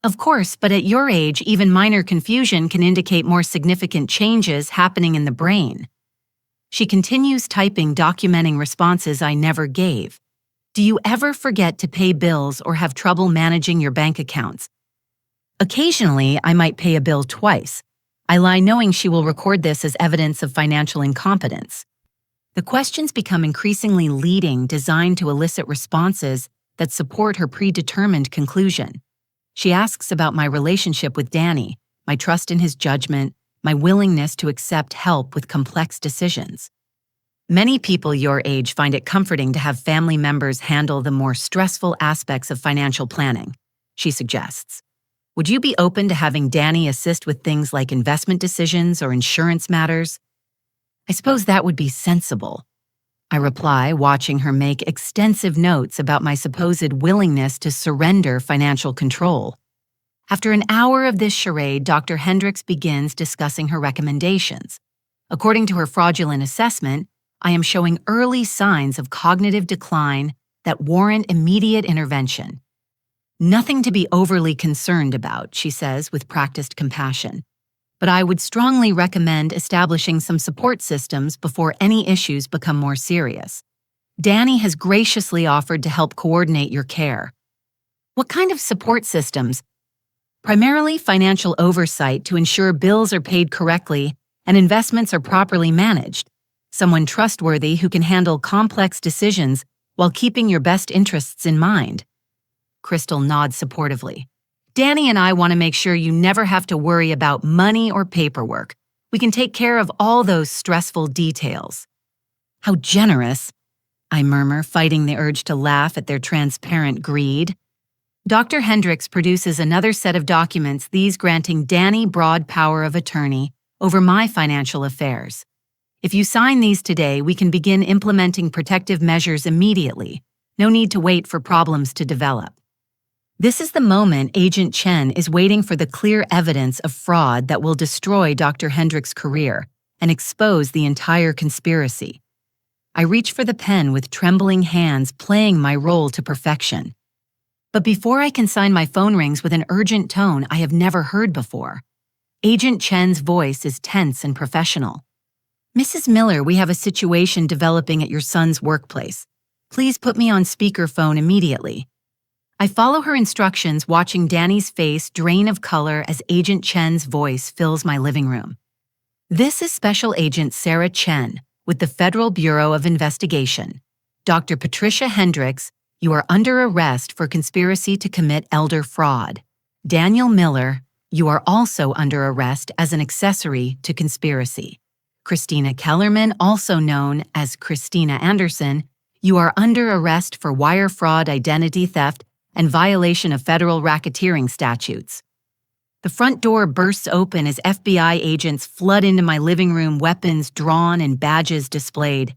"Of course, but at your age, even minor confusion can indicate more significant changes happening in the brain." She continues typing, documenting responses I never gave. "Do you ever forget to pay bills or have trouble managing your bank accounts?" Occasionally, I might pay a bill twice. I lie knowing she will record this as evidence of financial incompetence. The questions become increasingly leading, designed to elicit responses that support her predetermined conclusion. She asks about my relationship with Danny, my trust in his judgment, my willingness to accept help with complex decisions. "Many people your age find it comforting to have family members handle the more stressful aspects of financial planning," she suggests. "Would you be open to having Danny assist with things like investment decisions or insurance matters?" "I suppose that would be sensible," I reply, watching her make extensive notes about my supposed willingness to surrender financial control. After an hour of this charade, Dr. Hendricks begins discussing her recommendations. According to her fraudulent assessment, I am showing early signs of cognitive decline, that warrant immediate intervention. Nothing to be overly concerned about, she says with practiced compassion. But I would strongly recommend establishing some support systems before any issues become more serious. Danny has graciously offered to help coordinate your care. What kind of support systems? Primarily financial oversight to ensure bills are paid correctly and investments are properly managed. Someone trustworthy who can handle complex decisions while keeping your best interests in mind. Crystal nods supportively. Danny and I want to make sure you never have to worry about money or paperwork. We can take care of all those stressful details. How generous, I murmur, fighting the urge to laugh at their transparent greed. Dr. Hendricks produces another set of documents, these granting Danny broad power of attorney over my financial affairs. If you sign these today, we can begin implementing protective measures immediately. No need to wait for problems to develop. This is the moment Agent Chen is waiting for, the clear evidence of fraud that will destroy Dr. Hendricks' career and expose the entire conspiracy. I reach for the pen with trembling hands, playing my role to perfection. But before I can sign, my phone rings with an urgent tone I have never heard before. Agent Chen's voice is tense and professional. Mrs. Miller, we have a situation developing at your son's workplace. Please put me on speakerphone immediately. I follow her instructions, watching Danny's face drain of color as Agent Chen's voice fills my living room. This is Special Agent Sarah Chen with the Federal Bureau of Investigation. Dr. Patricia Hendricks, you are under arrest for conspiracy to commit elder fraud. Daniel Miller, you are also under arrest as an accessory to conspiracy. Christina Kellerman, also known as Christina Anderson, you are under arrest for wire fraud, identity theft, and violation of federal racketeering statutes. The front door bursts open as FBI agents flood into my living room, weapons drawn and badges displayed.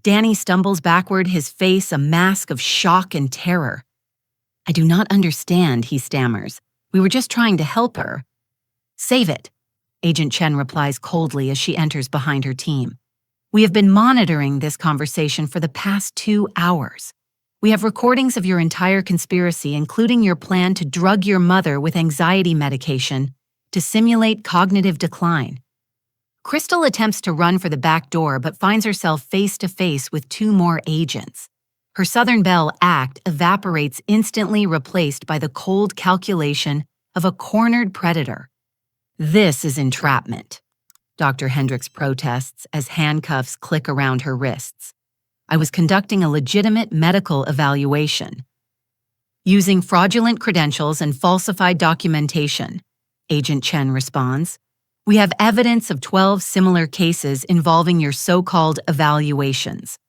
Danny stumbles backward, his face a mask of shock and terror. I do not understand, he stammers. We were just trying to help her. Save it, Agent Chen replies coldly as she enters behind her team. We have been monitoring this conversation for the past 2 hours. We have recordings of your entire conspiracy, including your plan to drug your mother with anxiety medication to simulate cognitive decline. Crystal attempts to run for the back door but finds herself face to face with 2 more agents. Her Southern Belle act evaporates, instantly replaced by the cold calculation of a cornered predator. This is entrapment, Dr. Hendricks protests as handcuffs click around her wrists. I was conducting a legitimate medical evaluation. Using fraudulent credentials and falsified documentation, Agent Chen responds. We have evidence of 12 similar cases involving your so-called evaluations.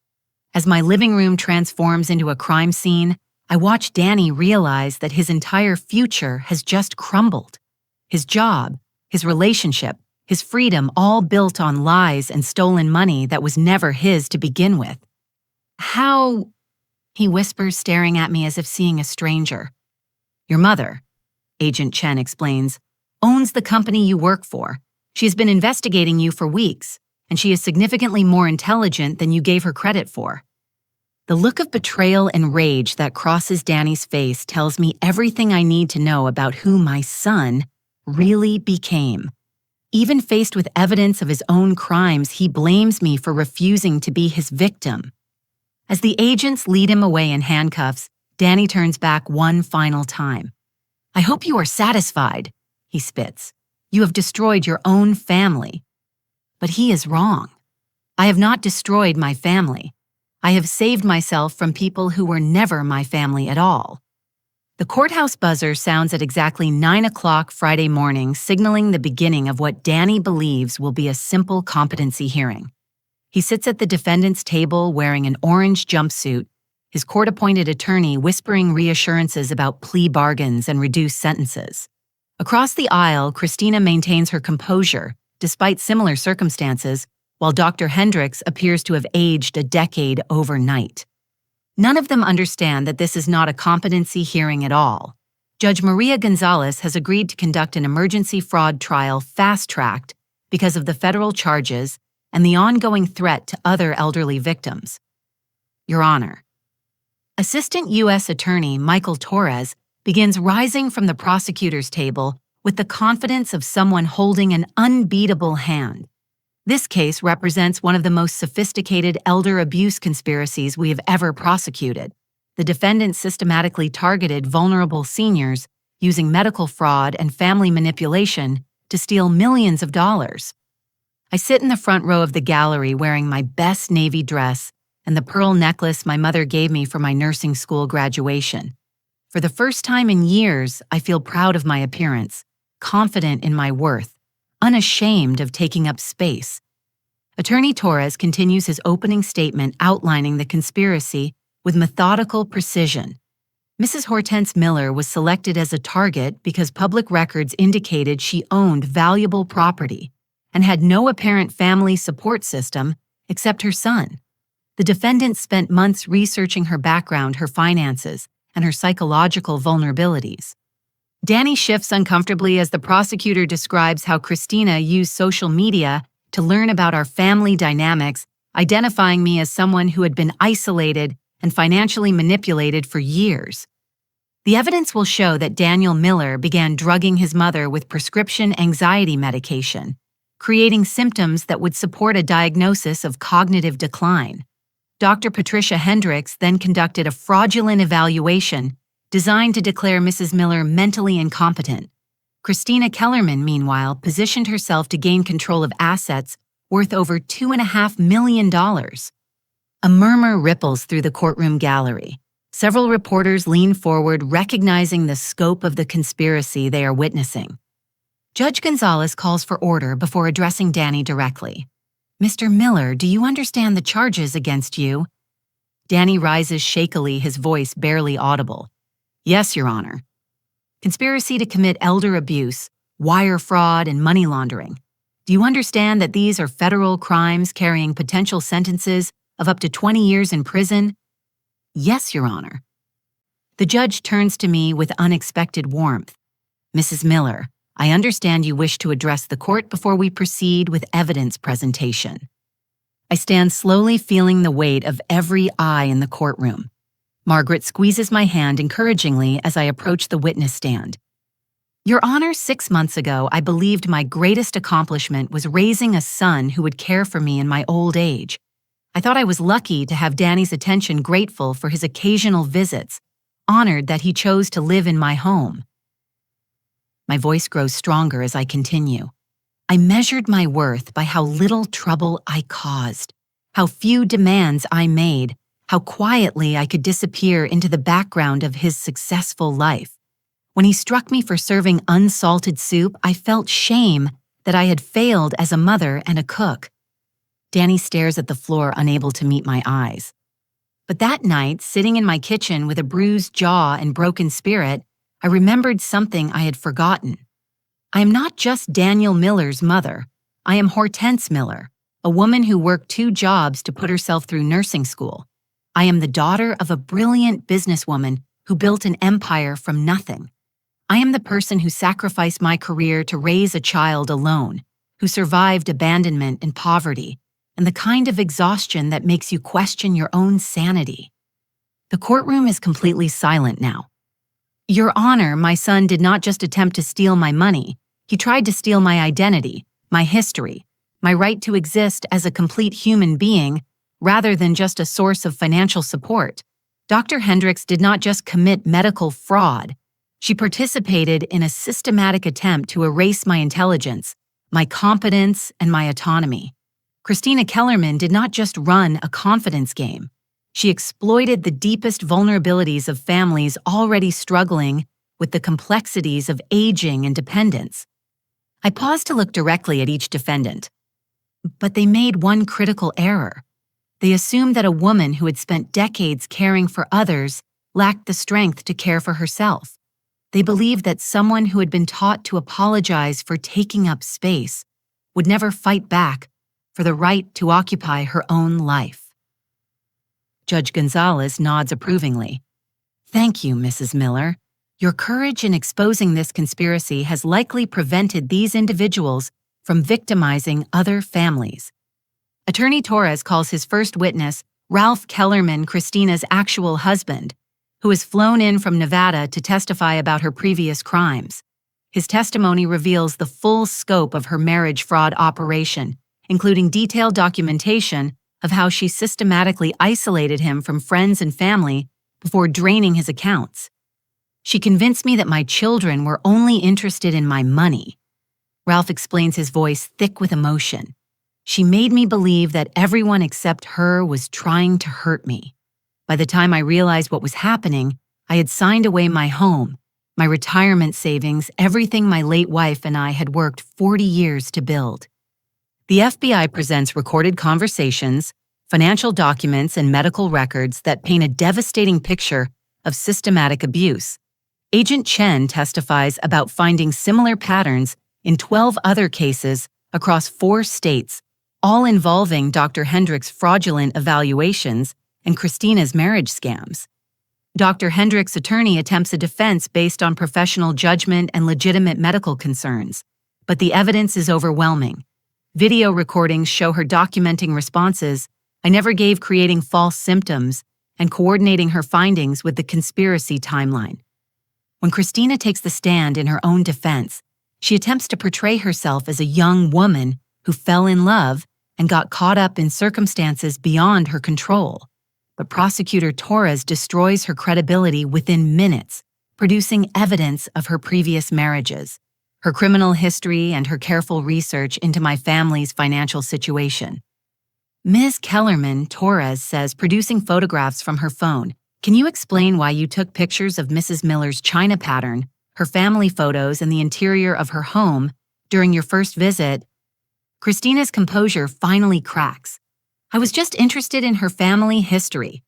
As my living room transforms into a crime scene, I watch Danny realize that his entire future has just crumbled. His job, his relationship, his freedom, all built on lies and stolen money that was never his to begin with. How? He whispers, staring at me as if seeing a stranger. Your mother, Agent Chen explains, owns the company you work for. She has been investigating you for weeks, and she is significantly more intelligent than you gave her credit for. The look of betrayal and rage that crosses Danny's face tells me everything I need to know about who my son really became. Even faced with evidence of his own crimes, he blames me for refusing to be his victim. As the agents lead him away in handcuffs, Danny turns back one final time. I hope you are satisfied, he spits. You have destroyed your own family. But he is wrong. I have not destroyed my family. I have saved myself from people who were never my family at all. The courthouse buzzer sounds at exactly 9 o'clock Friday morning, signaling the beginning of what Danny believes will be a simple competency hearing. He sits at the defendant's table wearing an orange jumpsuit, his court-appointed attorney whispering reassurances about plea bargains and reduced sentences. Across the aisle, Christina maintains her composure, despite similar circumstances, while Dr. Hendricks appears to have aged a decade overnight. None of them understand that this is not a competency hearing at all. Judge Maria Gonzalez has agreed to conduct an emergency fraud trial fast-tracked because of the federal charges and the ongoing threat to other elderly victims. Your Honor, Assistant U.S. Attorney Michael Torres begins rising from the prosecutor's table with the confidence of someone holding an unbeatable hand. This case represents one of the most sophisticated elder abuse conspiracies we have ever prosecuted. The defendant systematically targeted vulnerable seniors using medical fraud and family manipulation to steal millions of dollars. I sit in the front row of the gallery wearing my best navy dress and the pearl necklace my mother gave me for my nursing school graduation. For the first time in years, I feel proud of my appearance, confident in my worth, unashamed of taking up space. Attorney Torres continues his opening statement outlining the conspiracy with methodical precision. Mrs. Hortense Miller was selected as a target because public records indicated she owned valuable property and had no apparent family support system except her son. The defendant spent months researching her background, her finances, and her psychological vulnerabilities. Danny shifts uncomfortably as the prosecutor describes how Christina used social media to learn about our family dynamics, identifying me as someone who had been isolated and financially manipulated for years. The evidence will show that Daniel Miller began drugging his mother with prescription anxiety medication, creating symptoms that would support a diagnosis of cognitive decline. Dr. Patricia Hendricks then conducted a fraudulent evaluation designed to declare Mrs. Miller mentally incompetent. Christina Kellerman, meanwhile, positioned herself to gain control of assets worth over $2.5 million. A murmur ripples through the courtroom gallery. Several reporters lean forward, recognizing the scope of the conspiracy they are witnessing. Judge Gonzalez calls for order before addressing Danny directly. "Mr. Miller, do you understand the charges against you?" Danny rises shakily, his voice barely audible. "Yes, Your Honor. Conspiracy to commit elder abuse, wire fraud, and money laundering. Do you understand that these are federal crimes carrying potential sentences of up to 20 years in prison?" "Yes, Your Honor." The judge turns to me with unexpected warmth. "Mrs. Miller, I understand you wish to address the court before we proceed with evidence presentation." I stand slowly, feeling the weight of every eye in the courtroom. Margaret squeezes my hand encouragingly as I approach the witness stand. "Your Honor, 6 months ago, I believed my greatest accomplishment was raising a son who would care for me in my old age. I thought I was lucky to have Danny's attention, grateful for his occasional visits, honored that he chose to live in my home." My voice grows stronger as I continue. "I measured my worth by how little trouble I caused, how few demands I made, how quietly I could disappear into the background of his successful life. When he struck me for serving unsalted soup, I felt shame that I had failed as a mother and a cook." Danny stares at the floor, unable to meet my eyes. But that night, sitting in my kitchen with a bruised jaw and broken spirit, I remembered something I had forgotten. I am not just Daniel Miller's mother. I am Hortense Miller, a woman who worked 2 jobs to put herself through nursing school. I am the daughter of a brilliant businesswoman who built an empire from nothing. I am the person who sacrificed my career to raise a child alone, who survived abandonment and poverty, and the kind of exhaustion that makes you question your own sanity. The courtroom is completely silent now. "Your Honor, my son did not just attempt to steal my money. He tried to steal my identity, my history, my right to exist as a complete human being, rather than just a source of financial support. Dr. Hendricks did not just commit medical fraud. She participated in a systematic attempt to erase my intelligence, my competence, and my autonomy. Christina Kellerman did not just run a confidence game. She exploited the deepest vulnerabilities of families already struggling with the complexities of aging and dependence." I paused to look directly at each defendant. But they made one critical error. They assumed that a woman who had spent decades caring for others lacked the strength to care for herself. They believed that someone who had been taught to apologize for taking up space would never fight back for the right to occupy her own life. Judge Gonzalez nods approvingly. "Thank you, Mrs. Miller. Your courage in exposing this conspiracy has likely prevented these individuals from victimizing other families." Attorney Torres calls his first witness, Ralph Kellerman, Christina's actual husband, who was flown in from Nevada to testify about her previous crimes. His testimony reveals the full scope of her marriage fraud operation, including detailed documentation of how she systematically isolated him from friends and family before draining his accounts. She convinced me that my children were only interested in my money. Ralph explains, his voice thick with emotion. She made me believe that everyone except her was trying to hurt me. By the time I realized what was happening, I had signed away my home, my retirement savings, everything my late wife and I had worked 40 years to build. The FBI presents recorded conversations, financial documents, and medical records that paint a devastating picture of systematic abuse. Agent Chen testifies about finding similar patterns in 12 other cases across 4 states, all involving Dr. Hendricks' fraudulent evaluations and Christina's marriage scams. Dr. Hendricks' attorney attempts a defense based on professional judgment and legitimate medical concerns, but the evidence is overwhelming. Video recordings show her documenting responses I never gave, creating false symptoms, and coordinating her findings with the conspiracy timeline. When Christina takes the stand in her own defense, she attempts to portray herself as a young woman who fell in love and got caught up in circumstances beyond her control. But Prosecutor Torres destroys her credibility within minutes, producing evidence of her previous marriages, her criminal history, and her careful research into my family's financial situation. Ms. Kellerman, Torres says, producing photographs from her phone, "Can you explain why you took pictures of Mrs. Miller's china pattern, her family photos, and the interior of her home during your first visit?" Christina's composure finally cracks. "I was just interested in her family history."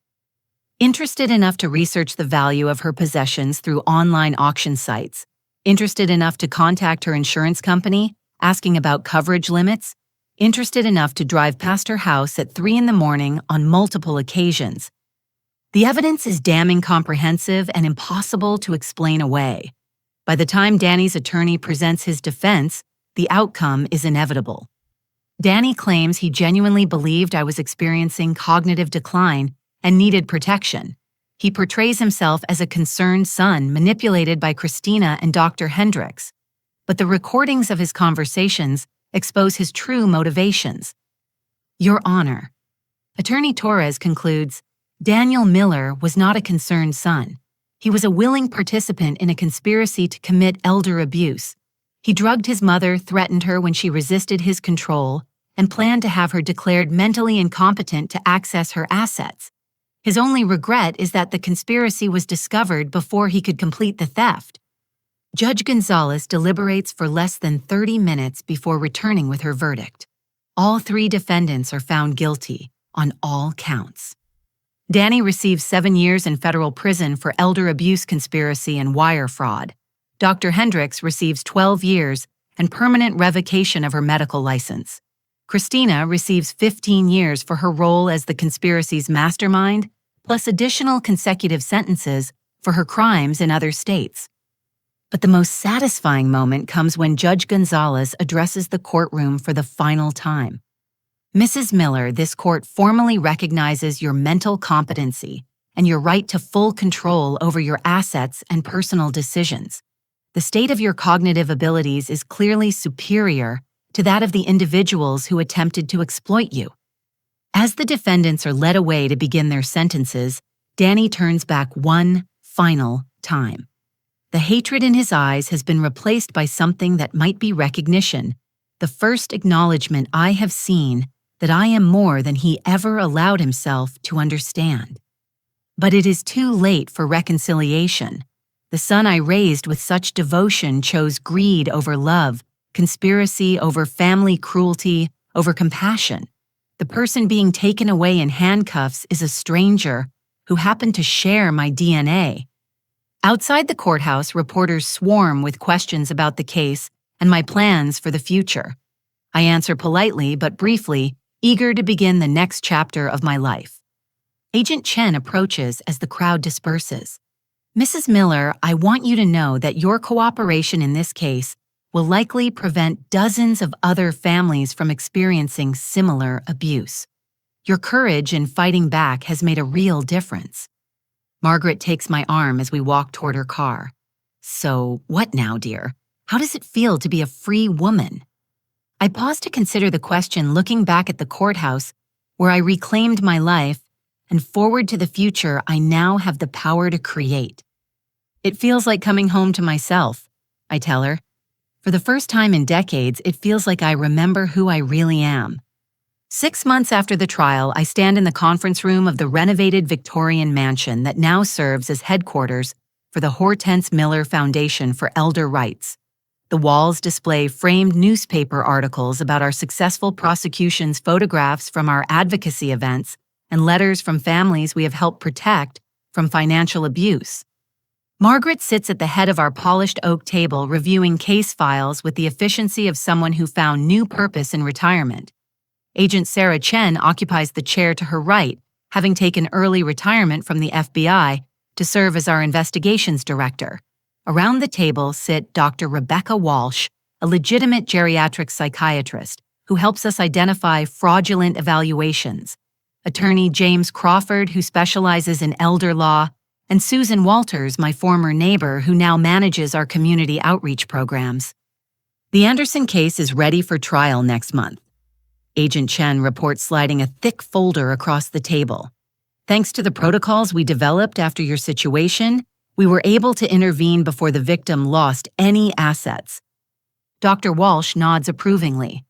Interested enough to research the value of her possessions through online auction sites. Interested enough to contact her insurance company, asking about coverage limits. Interested enough to drive past her house at 3 a.m. on multiple occasions. The evidence is damning comprehensive and impossible to explain away. By the time Danny's attorney presents his defense, the outcome is inevitable. Danny claims he genuinely believed I was experiencing cognitive decline and needed protection. He portrays himself as a concerned son manipulated by Christina and Dr. Hendricks. But the recordings of his conversations expose his true motivations. Your Honor, Attorney Torres concludes, Daniel Miller was not a concerned son. He was a willing participant in a conspiracy to commit elder abuse. He drugged his mother, threatened her when she resisted his control, and planned to have her declared mentally incompetent to access her assets. His only regret is that the conspiracy was discovered before he could complete the theft. Judge Gonzalez deliberates for less than 30 minutes before returning with her verdict. All 3 defendants are found guilty on all counts. Danny receives 7 years in federal prison for elder abuse conspiracy and wire fraud. Dr. Hendricks receives 12 years and permanent revocation of her medical license. Christina receives 15 years for her role as the conspiracy's mastermind, plus additional consecutive sentences for her crimes in other states. But the most satisfying moment comes when Judge Gonzalez addresses the courtroom for the final time. Mrs. Miller, this court formally recognizes your mental competency and your right to full control over your assets and personal decisions. The state of your cognitive abilities is clearly superior to that of the individuals who attempted to exploit you. As the defendants are led away to begin their sentences, Danny turns back one final time. The hatred in his eyes has been replaced by something that might be recognition, the first acknowledgement I have seen that I am more than he ever allowed himself to understand. But it is too late for reconciliation. The son I raised with such devotion chose greed over love, conspiracy over family cruelty, over compassion. The person being taken away in handcuffs is a stranger who happened to share my DNA. Outside the courthouse, reporters swarm with questions about the case and my plans for the future. I answer politely but briefly, eager to begin the next chapter of my life. Agent Chen approaches as the crowd disperses. Mrs. Miller, I want you to know that your cooperation in this case will likely prevent dozens of other families from experiencing similar abuse. Your courage in fighting back has made a real difference." Margaret takes my arm as we walk toward her car. "So, what now, dear? How does it feel to be a free woman?" I pause to consider the question, looking back at the courthouse where I reclaimed my life, and forward to the future I now have the power to create. "It feels like coming home to myself," I tell her. "For the first time in decades, it feels like I remember who I really am." 6 months after the trial, I stand in the conference room of the renovated Victorian mansion that now serves as headquarters for the Hortense Miller Foundation for Elder Rights. The walls display framed newspaper articles about our successful prosecutions, photographs from our advocacy events, and letters from families we have helped protect from financial abuse. Margaret sits at the head of our polished oak table, reviewing case files with the efficiency of someone who found new purpose in retirement. Agent Sarah Chen occupies the chair to her right, having taken early retirement from the FBI to serve as our investigations director. Around the table sit Dr. Rebecca Walsh, a legitimate geriatric psychiatrist who helps us identify fraudulent evaluations, attorney James Crawford, who specializes in elder law, and Susan Walters, my former neighbor, who now manages our community outreach programs. The Anderson case is ready for trial next month. Agent Chen reports, sliding a thick folder across the table. "Thanks to the protocols we developed after your situation, we were able to intervene before the victim lost any assets." Dr. Walsh nods approvingly.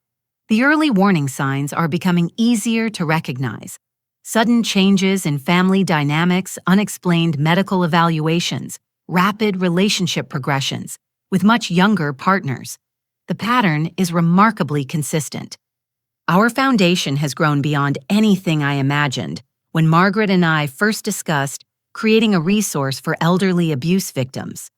The early warning signs are becoming easier to recognize. Sudden changes in family dynamics, unexplained medical evaluations, rapid relationship progressions with much younger partners. The pattern is remarkably consistent. Our foundation has grown beyond anything I imagined when Margaret and I first discussed creating a resource for elderly abuse victims.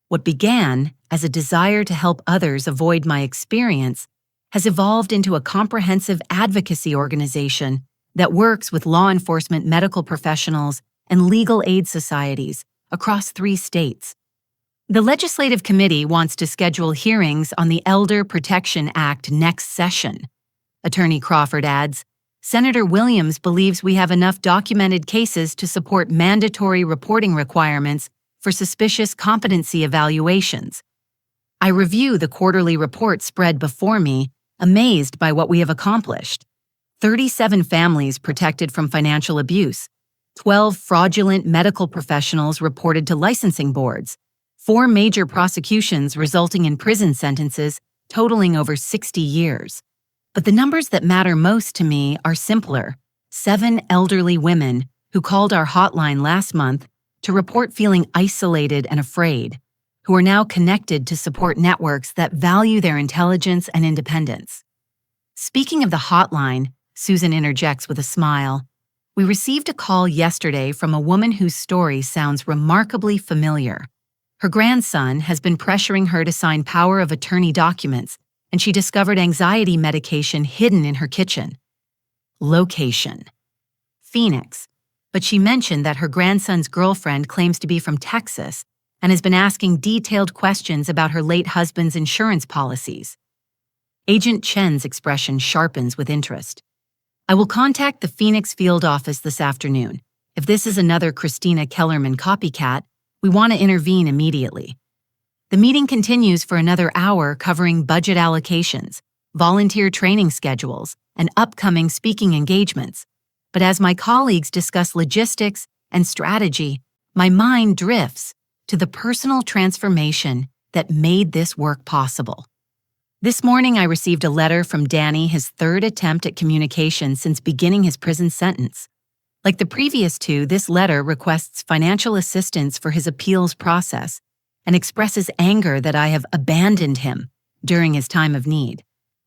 What began as a desire to help others avoid my experience has evolved into a comprehensive advocacy organization that works with law enforcement, medical professionals, and legal aid societies across 3 states. The Legislative Committee wants to schedule hearings on the Elder Protection Act next session. Attorney Crawford adds, "Senator Williams believes we have enough documented cases to support mandatory reporting requirements for suspicious competency evaluations." I review the quarterly report spread before me, amazed by what we have accomplished. 37 families protected from financial abuse, 12 fraudulent medical professionals reported to licensing boards, 4 major prosecutions resulting in prison sentences totaling over 60 years. But the numbers that matter most to me are simpler. 7 elderly women who called our hotline last month to report feeling isolated and afraid, who are now connected to support networks that value their intelligence and independence. Speaking of the hotline, Susan interjects with a smile, "We received a call yesterday from a woman whose story sounds remarkably familiar. Her grandson has been pressuring her to sign power of attorney documents, and she discovered anxiety medication hidden in her kitchen." Location: Phoenix, but she mentioned that her grandson's girlfriend claims to be from Texas and has been asking detailed questions about her late husband's insurance policies. Agent Chen's expression sharpens with interest. "I will contact the Phoenix field office this afternoon. If this is another Christina Kellerman copycat, we want to intervene immediately." The meeting continues for another hour, covering budget allocations, volunteer training schedules, and upcoming speaking engagements. But as my colleagues discuss logistics and strategy, my mind drifts to the personal transformation that made this work possible. This morning, I received a letter from Danny, his 3rd attempt at communication since beginning his prison sentence. Like the previous 2, this letter requests financial assistance for his appeals process and expresses anger that I have abandoned him during his time of need.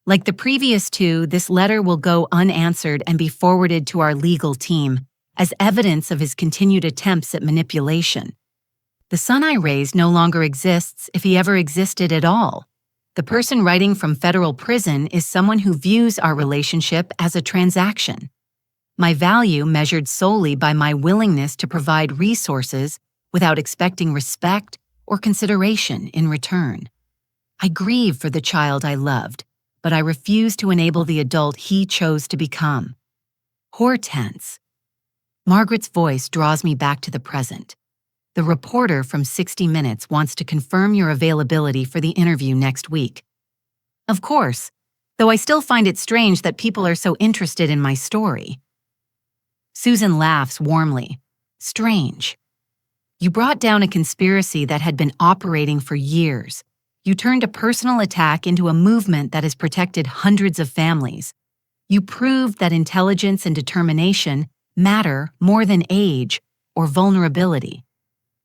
Like the previous 2, this letter will go unanswered and be forwarded to our legal team as evidence of his continued attempts at manipulation. The son I raised no longer exists, if he ever existed at all. The person writing from federal prison is someone who views our relationship as a transaction. My value measured solely by my willingness to provide resources without expecting respect or consideration in return. I grieve for the child I loved, but I refuse to enable the adult he chose to become. Hortense. Margaret's voice draws me back to the present. The reporter from 60 Minutes wants to confirm your availability for the interview next week. Of course, though I still find it strange that people are so interested in my story. Susan laughs warmly. Strange. You brought down a conspiracy that had been operating for years. You turned a personal attack into a movement that has protected hundreds of families. You proved that intelligence and determination matter more than age or vulnerability.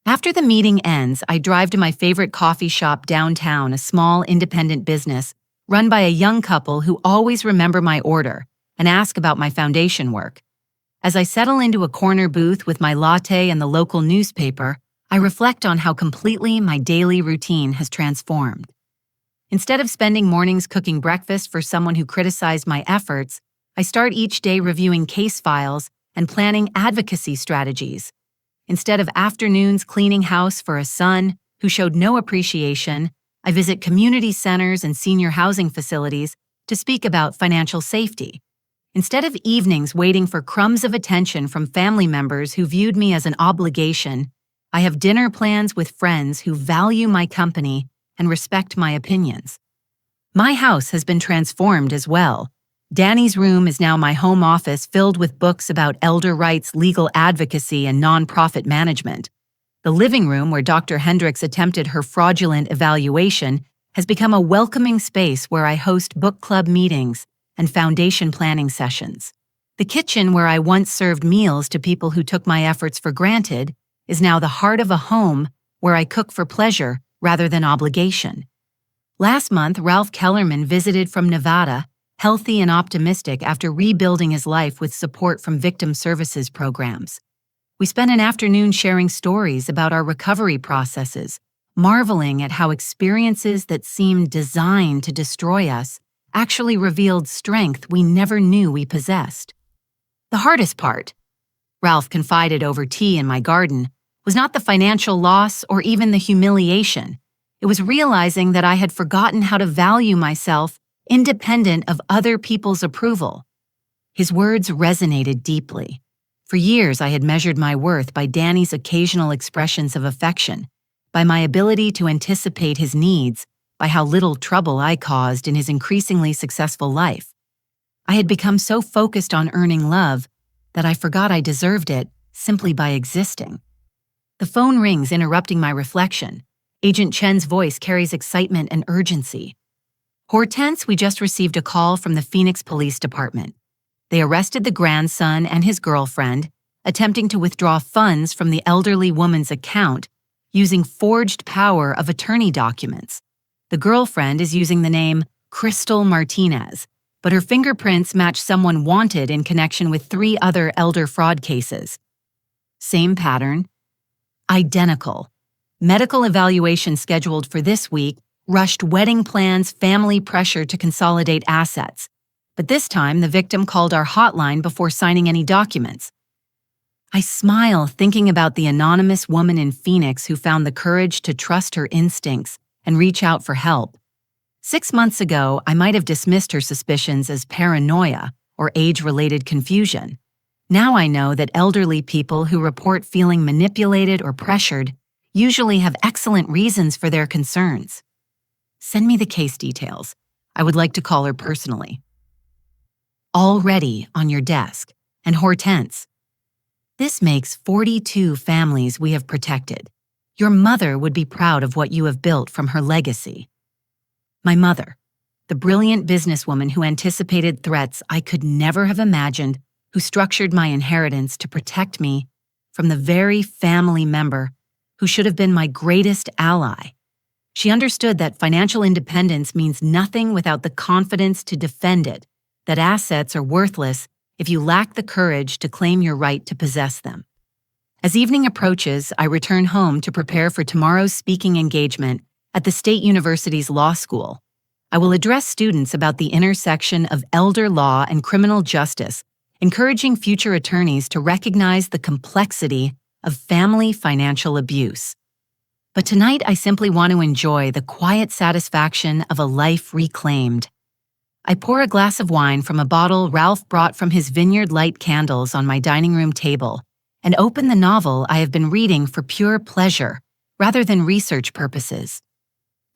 After the meeting ends, I drive to my favorite coffee shop downtown, a small independent business run by a young couple who always remember my order and ask about my foundation work. As I settle into a corner booth with my latte and the local newspaper, I reflect on how completely my daily routine has transformed. Instead of spending mornings cooking breakfast for someone who criticized my efforts, I start each day reviewing case files and planning advocacy strategies. Instead of afternoons cleaning house for a son who showed no appreciation, I visit community centers and senior housing facilities to speak about financial safety. Instead of evenings waiting for crumbs of attention from family members who viewed me as an obligation, I have dinner plans with friends who value my company and respect my opinions. My house has been transformed as well. Danny's room is now my home office filled with books about elder rights, legal advocacy, and nonprofit management. The living room where Dr. Hendricks attempted her fraudulent evaluation has become a welcoming space where I host book club meetings and foundation planning sessions. The kitchen where I once served meals to people who took my efforts for granted is now the heart of a home where I cook for pleasure rather than obligation. Last month, Ralph Kellerman visited from Nevada, healthy and optimistic after rebuilding his life with support from victim services programs. We spent an afternoon sharing stories about our recovery processes, marveling at how experiences that seemed designed to destroy us actually revealed strength we never knew we possessed. The hardest part, Ralph confided over tea in my garden, was not the financial loss or even the humiliation. It was realizing that I had forgotten how to value myself independent of other people's approval. His words resonated deeply. For years, I had measured my worth by Danny's occasional expressions of affection, by my ability to anticipate his needs, by how little trouble I caused in his increasingly successful life. I had become so focused on earning love that I forgot I deserved it simply by existing. The phone rings, interrupting my reflection. Agent Chen's voice carries excitement and urgency. Hortense, we just received a call from the Phoenix Police Department. They arrested the grandson and his girlfriend, attempting to withdraw funds from the elderly woman's account using forged power of attorney documents. The girlfriend is using the name Crystal Martinez, but her fingerprints match someone wanted in connection with 3 other elder fraud cases. Same pattern. Identical. Medical evaluation scheduled for this week rushed wedding plans, family pressure to consolidate assets. But this time, the victim called our hotline before signing any documents. I smile thinking about the anonymous woman in Phoenix who found the courage to trust her instincts and reach out for help. 6 months ago, I might have dismissed her suspicions as paranoia or age-related confusion. Now I know that elderly people who report feeling manipulated or pressured usually have excellent reasons for their concerns. Send me the case details. I would like to call her personally. All ready on your desk. And Hortense. This makes 42 families we have protected. Your mother would be proud of what you have built from her legacy. My mother, the brilliant businesswoman who anticipated threats I could never have imagined, who structured my inheritance to protect me from the very family member who should have been my greatest ally. She understood that financial independence means nothing without the confidence to defend it, that assets are worthless if you lack the courage to claim your right to possess them. As evening approaches, I return home to prepare for tomorrow's speaking engagement at the State University's law school. I will address students about the intersection of elder law and criminal justice, encouraging future attorneys to recognize the complexity of family financial abuse. But tonight, I simply want to enjoy the quiet satisfaction of a life reclaimed. I pour a glass of wine from a bottle Ralph brought from his vineyard light candles on my dining room table and open the novel I have been reading for pure pleasure rather than research purposes.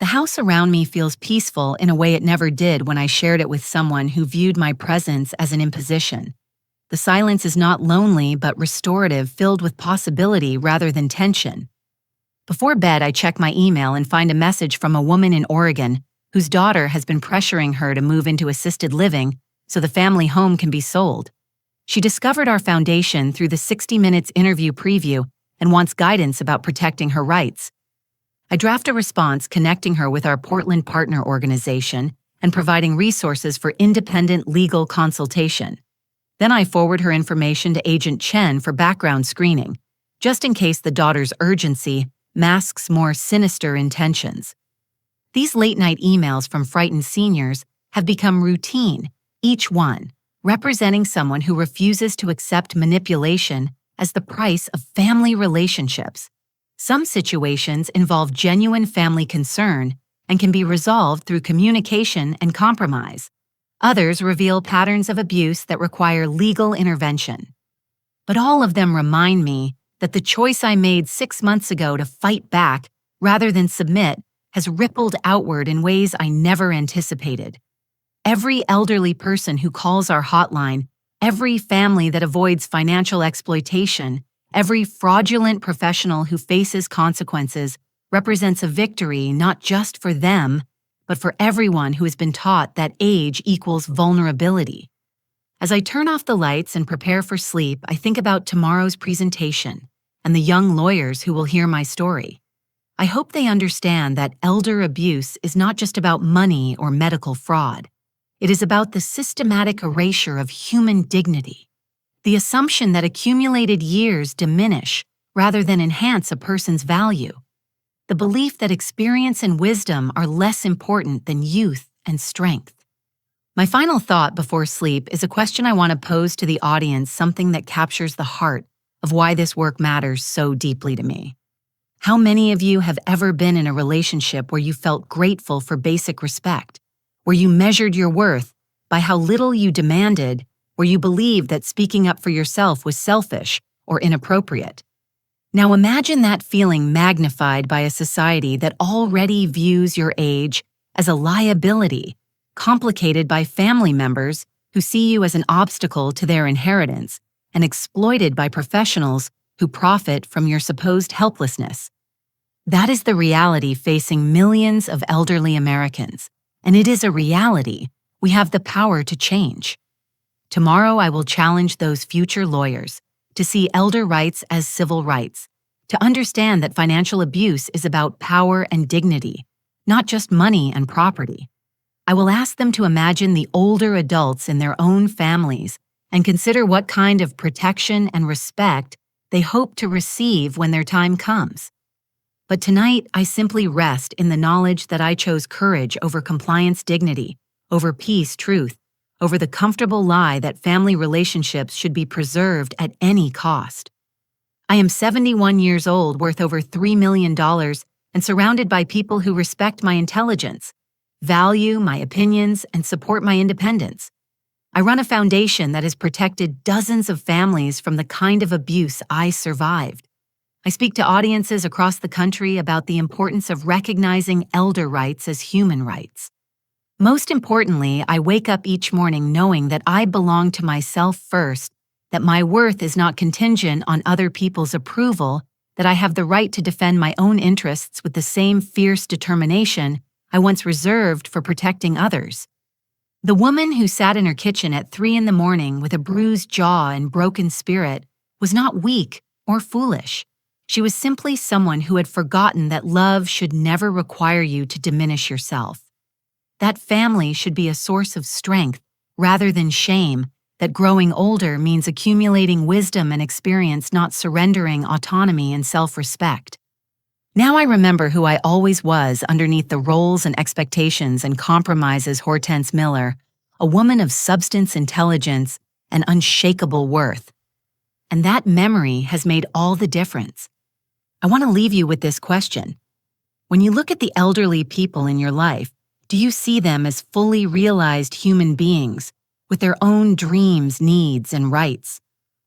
The house around me feels peaceful in a way it never did when I shared it with someone who viewed my presence as an imposition. The silence is not lonely but restorative, filled with possibility rather than tension. Before bed, I check my email and find a message from a woman in Oregon whose daughter has been pressuring her to move into assisted living so the family home can be sold. She discovered our foundation through the 60 Minutes interview preview and wants guidance about protecting her rights. I draft a response connecting her with our Portland partner organization and providing resources for independent legal consultation. Then I forward her information to Agent Chen for background screening, just in case the daughter's urgency masks more sinister intentions. These late-night emails from frightened seniors have become routine, each one representing someone who refuses to accept manipulation as the price of family relationships. Some situations involve genuine family concern and can be resolved through communication and compromise. Others reveal patterns of abuse that require legal intervention. But all of them remind me that the choice I made 6 months ago to fight back rather than submit has rippled outward in ways I never anticipated. Every elderly person who calls our hotline, every family that avoids financial exploitation, every fraudulent professional who faces consequences represents a victory not just for them, but for everyone who has been taught that age equals vulnerability. As I turn off the lights and prepare for sleep, I think about tomorrow's presentation and the young lawyers who will hear my story. I hope they understand that elder abuse is not just about money or medical fraud. It is about the systematic erasure of human dignity, the assumption that accumulated years diminish rather than enhance a person's value, the belief that experience and wisdom are less important than youth and strength. My final thought before sleep is a question I want to pose to the audience, something that captures the heart of why this work matters so deeply to me. How many of you have ever been in a relationship where you felt grateful for basic respect, where you measured your worth by how little you demanded, where you believed that speaking up for yourself was selfish or inappropriate? Now imagine that feeling magnified by a society that already views your age as a liability, complicated by family members who see you as an obstacle to their inheritance, and exploited by professionals who profit from your supposed helplessness. That is the reality facing millions of elderly Americans, and it is a reality we have the power to change. Tomorrow I will challenge those future lawyers to see elder rights as civil rights, to understand that financial abuse is about power and dignity, not just money and property. I will ask them to imagine the older adults in their own families and consider what kind of protection and respect they hope to receive when their time comes. But tonight, I simply rest in the knowledge that I chose courage over compliance dignity, over peace truth, over the comfortable lie that family relationships should be preserved at any cost. I am 71 years old, worth over $3 million, and surrounded by people who respect my intelligence, value my opinions, and support my independence. I run a foundation that has protected dozens of families from the kind of abuse I survived. I speak to audiences across the country about the importance of recognizing elder rights as human rights. Most importantly, I wake up each morning knowing that I belong to myself first, that my worth is not contingent on other people's approval, that I have the right to defend my own interests with the same fierce determination I once reserved for protecting others. The woman who sat in her kitchen at 3 a.m. with a bruised jaw and broken spirit was not weak or foolish. She was simply someone who had forgotten that love should never require you to diminish yourself. That family should be a source of strength rather than shame, that growing older means accumulating wisdom and experience, not surrendering autonomy and self-respect. Now I remember who I always was underneath the roles and expectations and compromises. Hortense Miller, a woman of substance, intelligence, and unshakable worth. And that memory has made all the difference. I want to leave you with this question. When you look at the elderly people in your life, Do you see them as fully realized human beings with their own dreams, needs, and rights?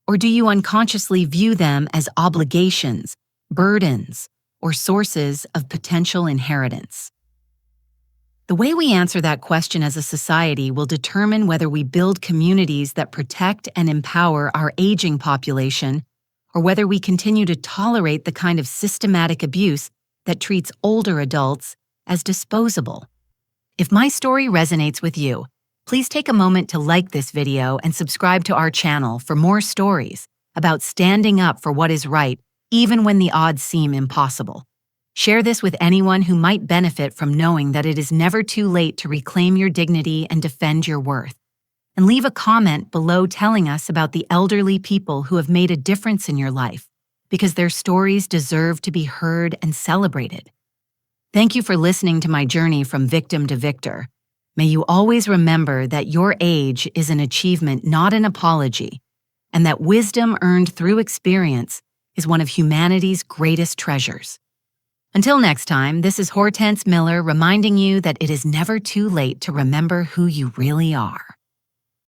Or do you unconsciously view them as obligations, burdens, or sources of potential inheritance? The way we answer that question as a society will determine whether we build communities that protect and empower our aging population, or whether we continue to tolerate the kind of systematic abuse that treats older adults as disposable. If my story resonates with you, please take a moment to like this video and subscribe to our channel for more stories about standing up for what is right, even when the odds seem impossible. Share this with anyone who might benefit from knowing that it is never too late to reclaim your dignity and defend your worth. And leave a comment below telling us about the elderly people who have made a difference in your life, because their stories deserve to be heard and celebrated. Thank you for listening to my journey from victim to victor. May you always remember that your age is an achievement, not an apology, and that wisdom earned through experience is one of humanity's greatest treasures. Until next time, this is Hortense Miller reminding you that it is never too late to remember who you really are.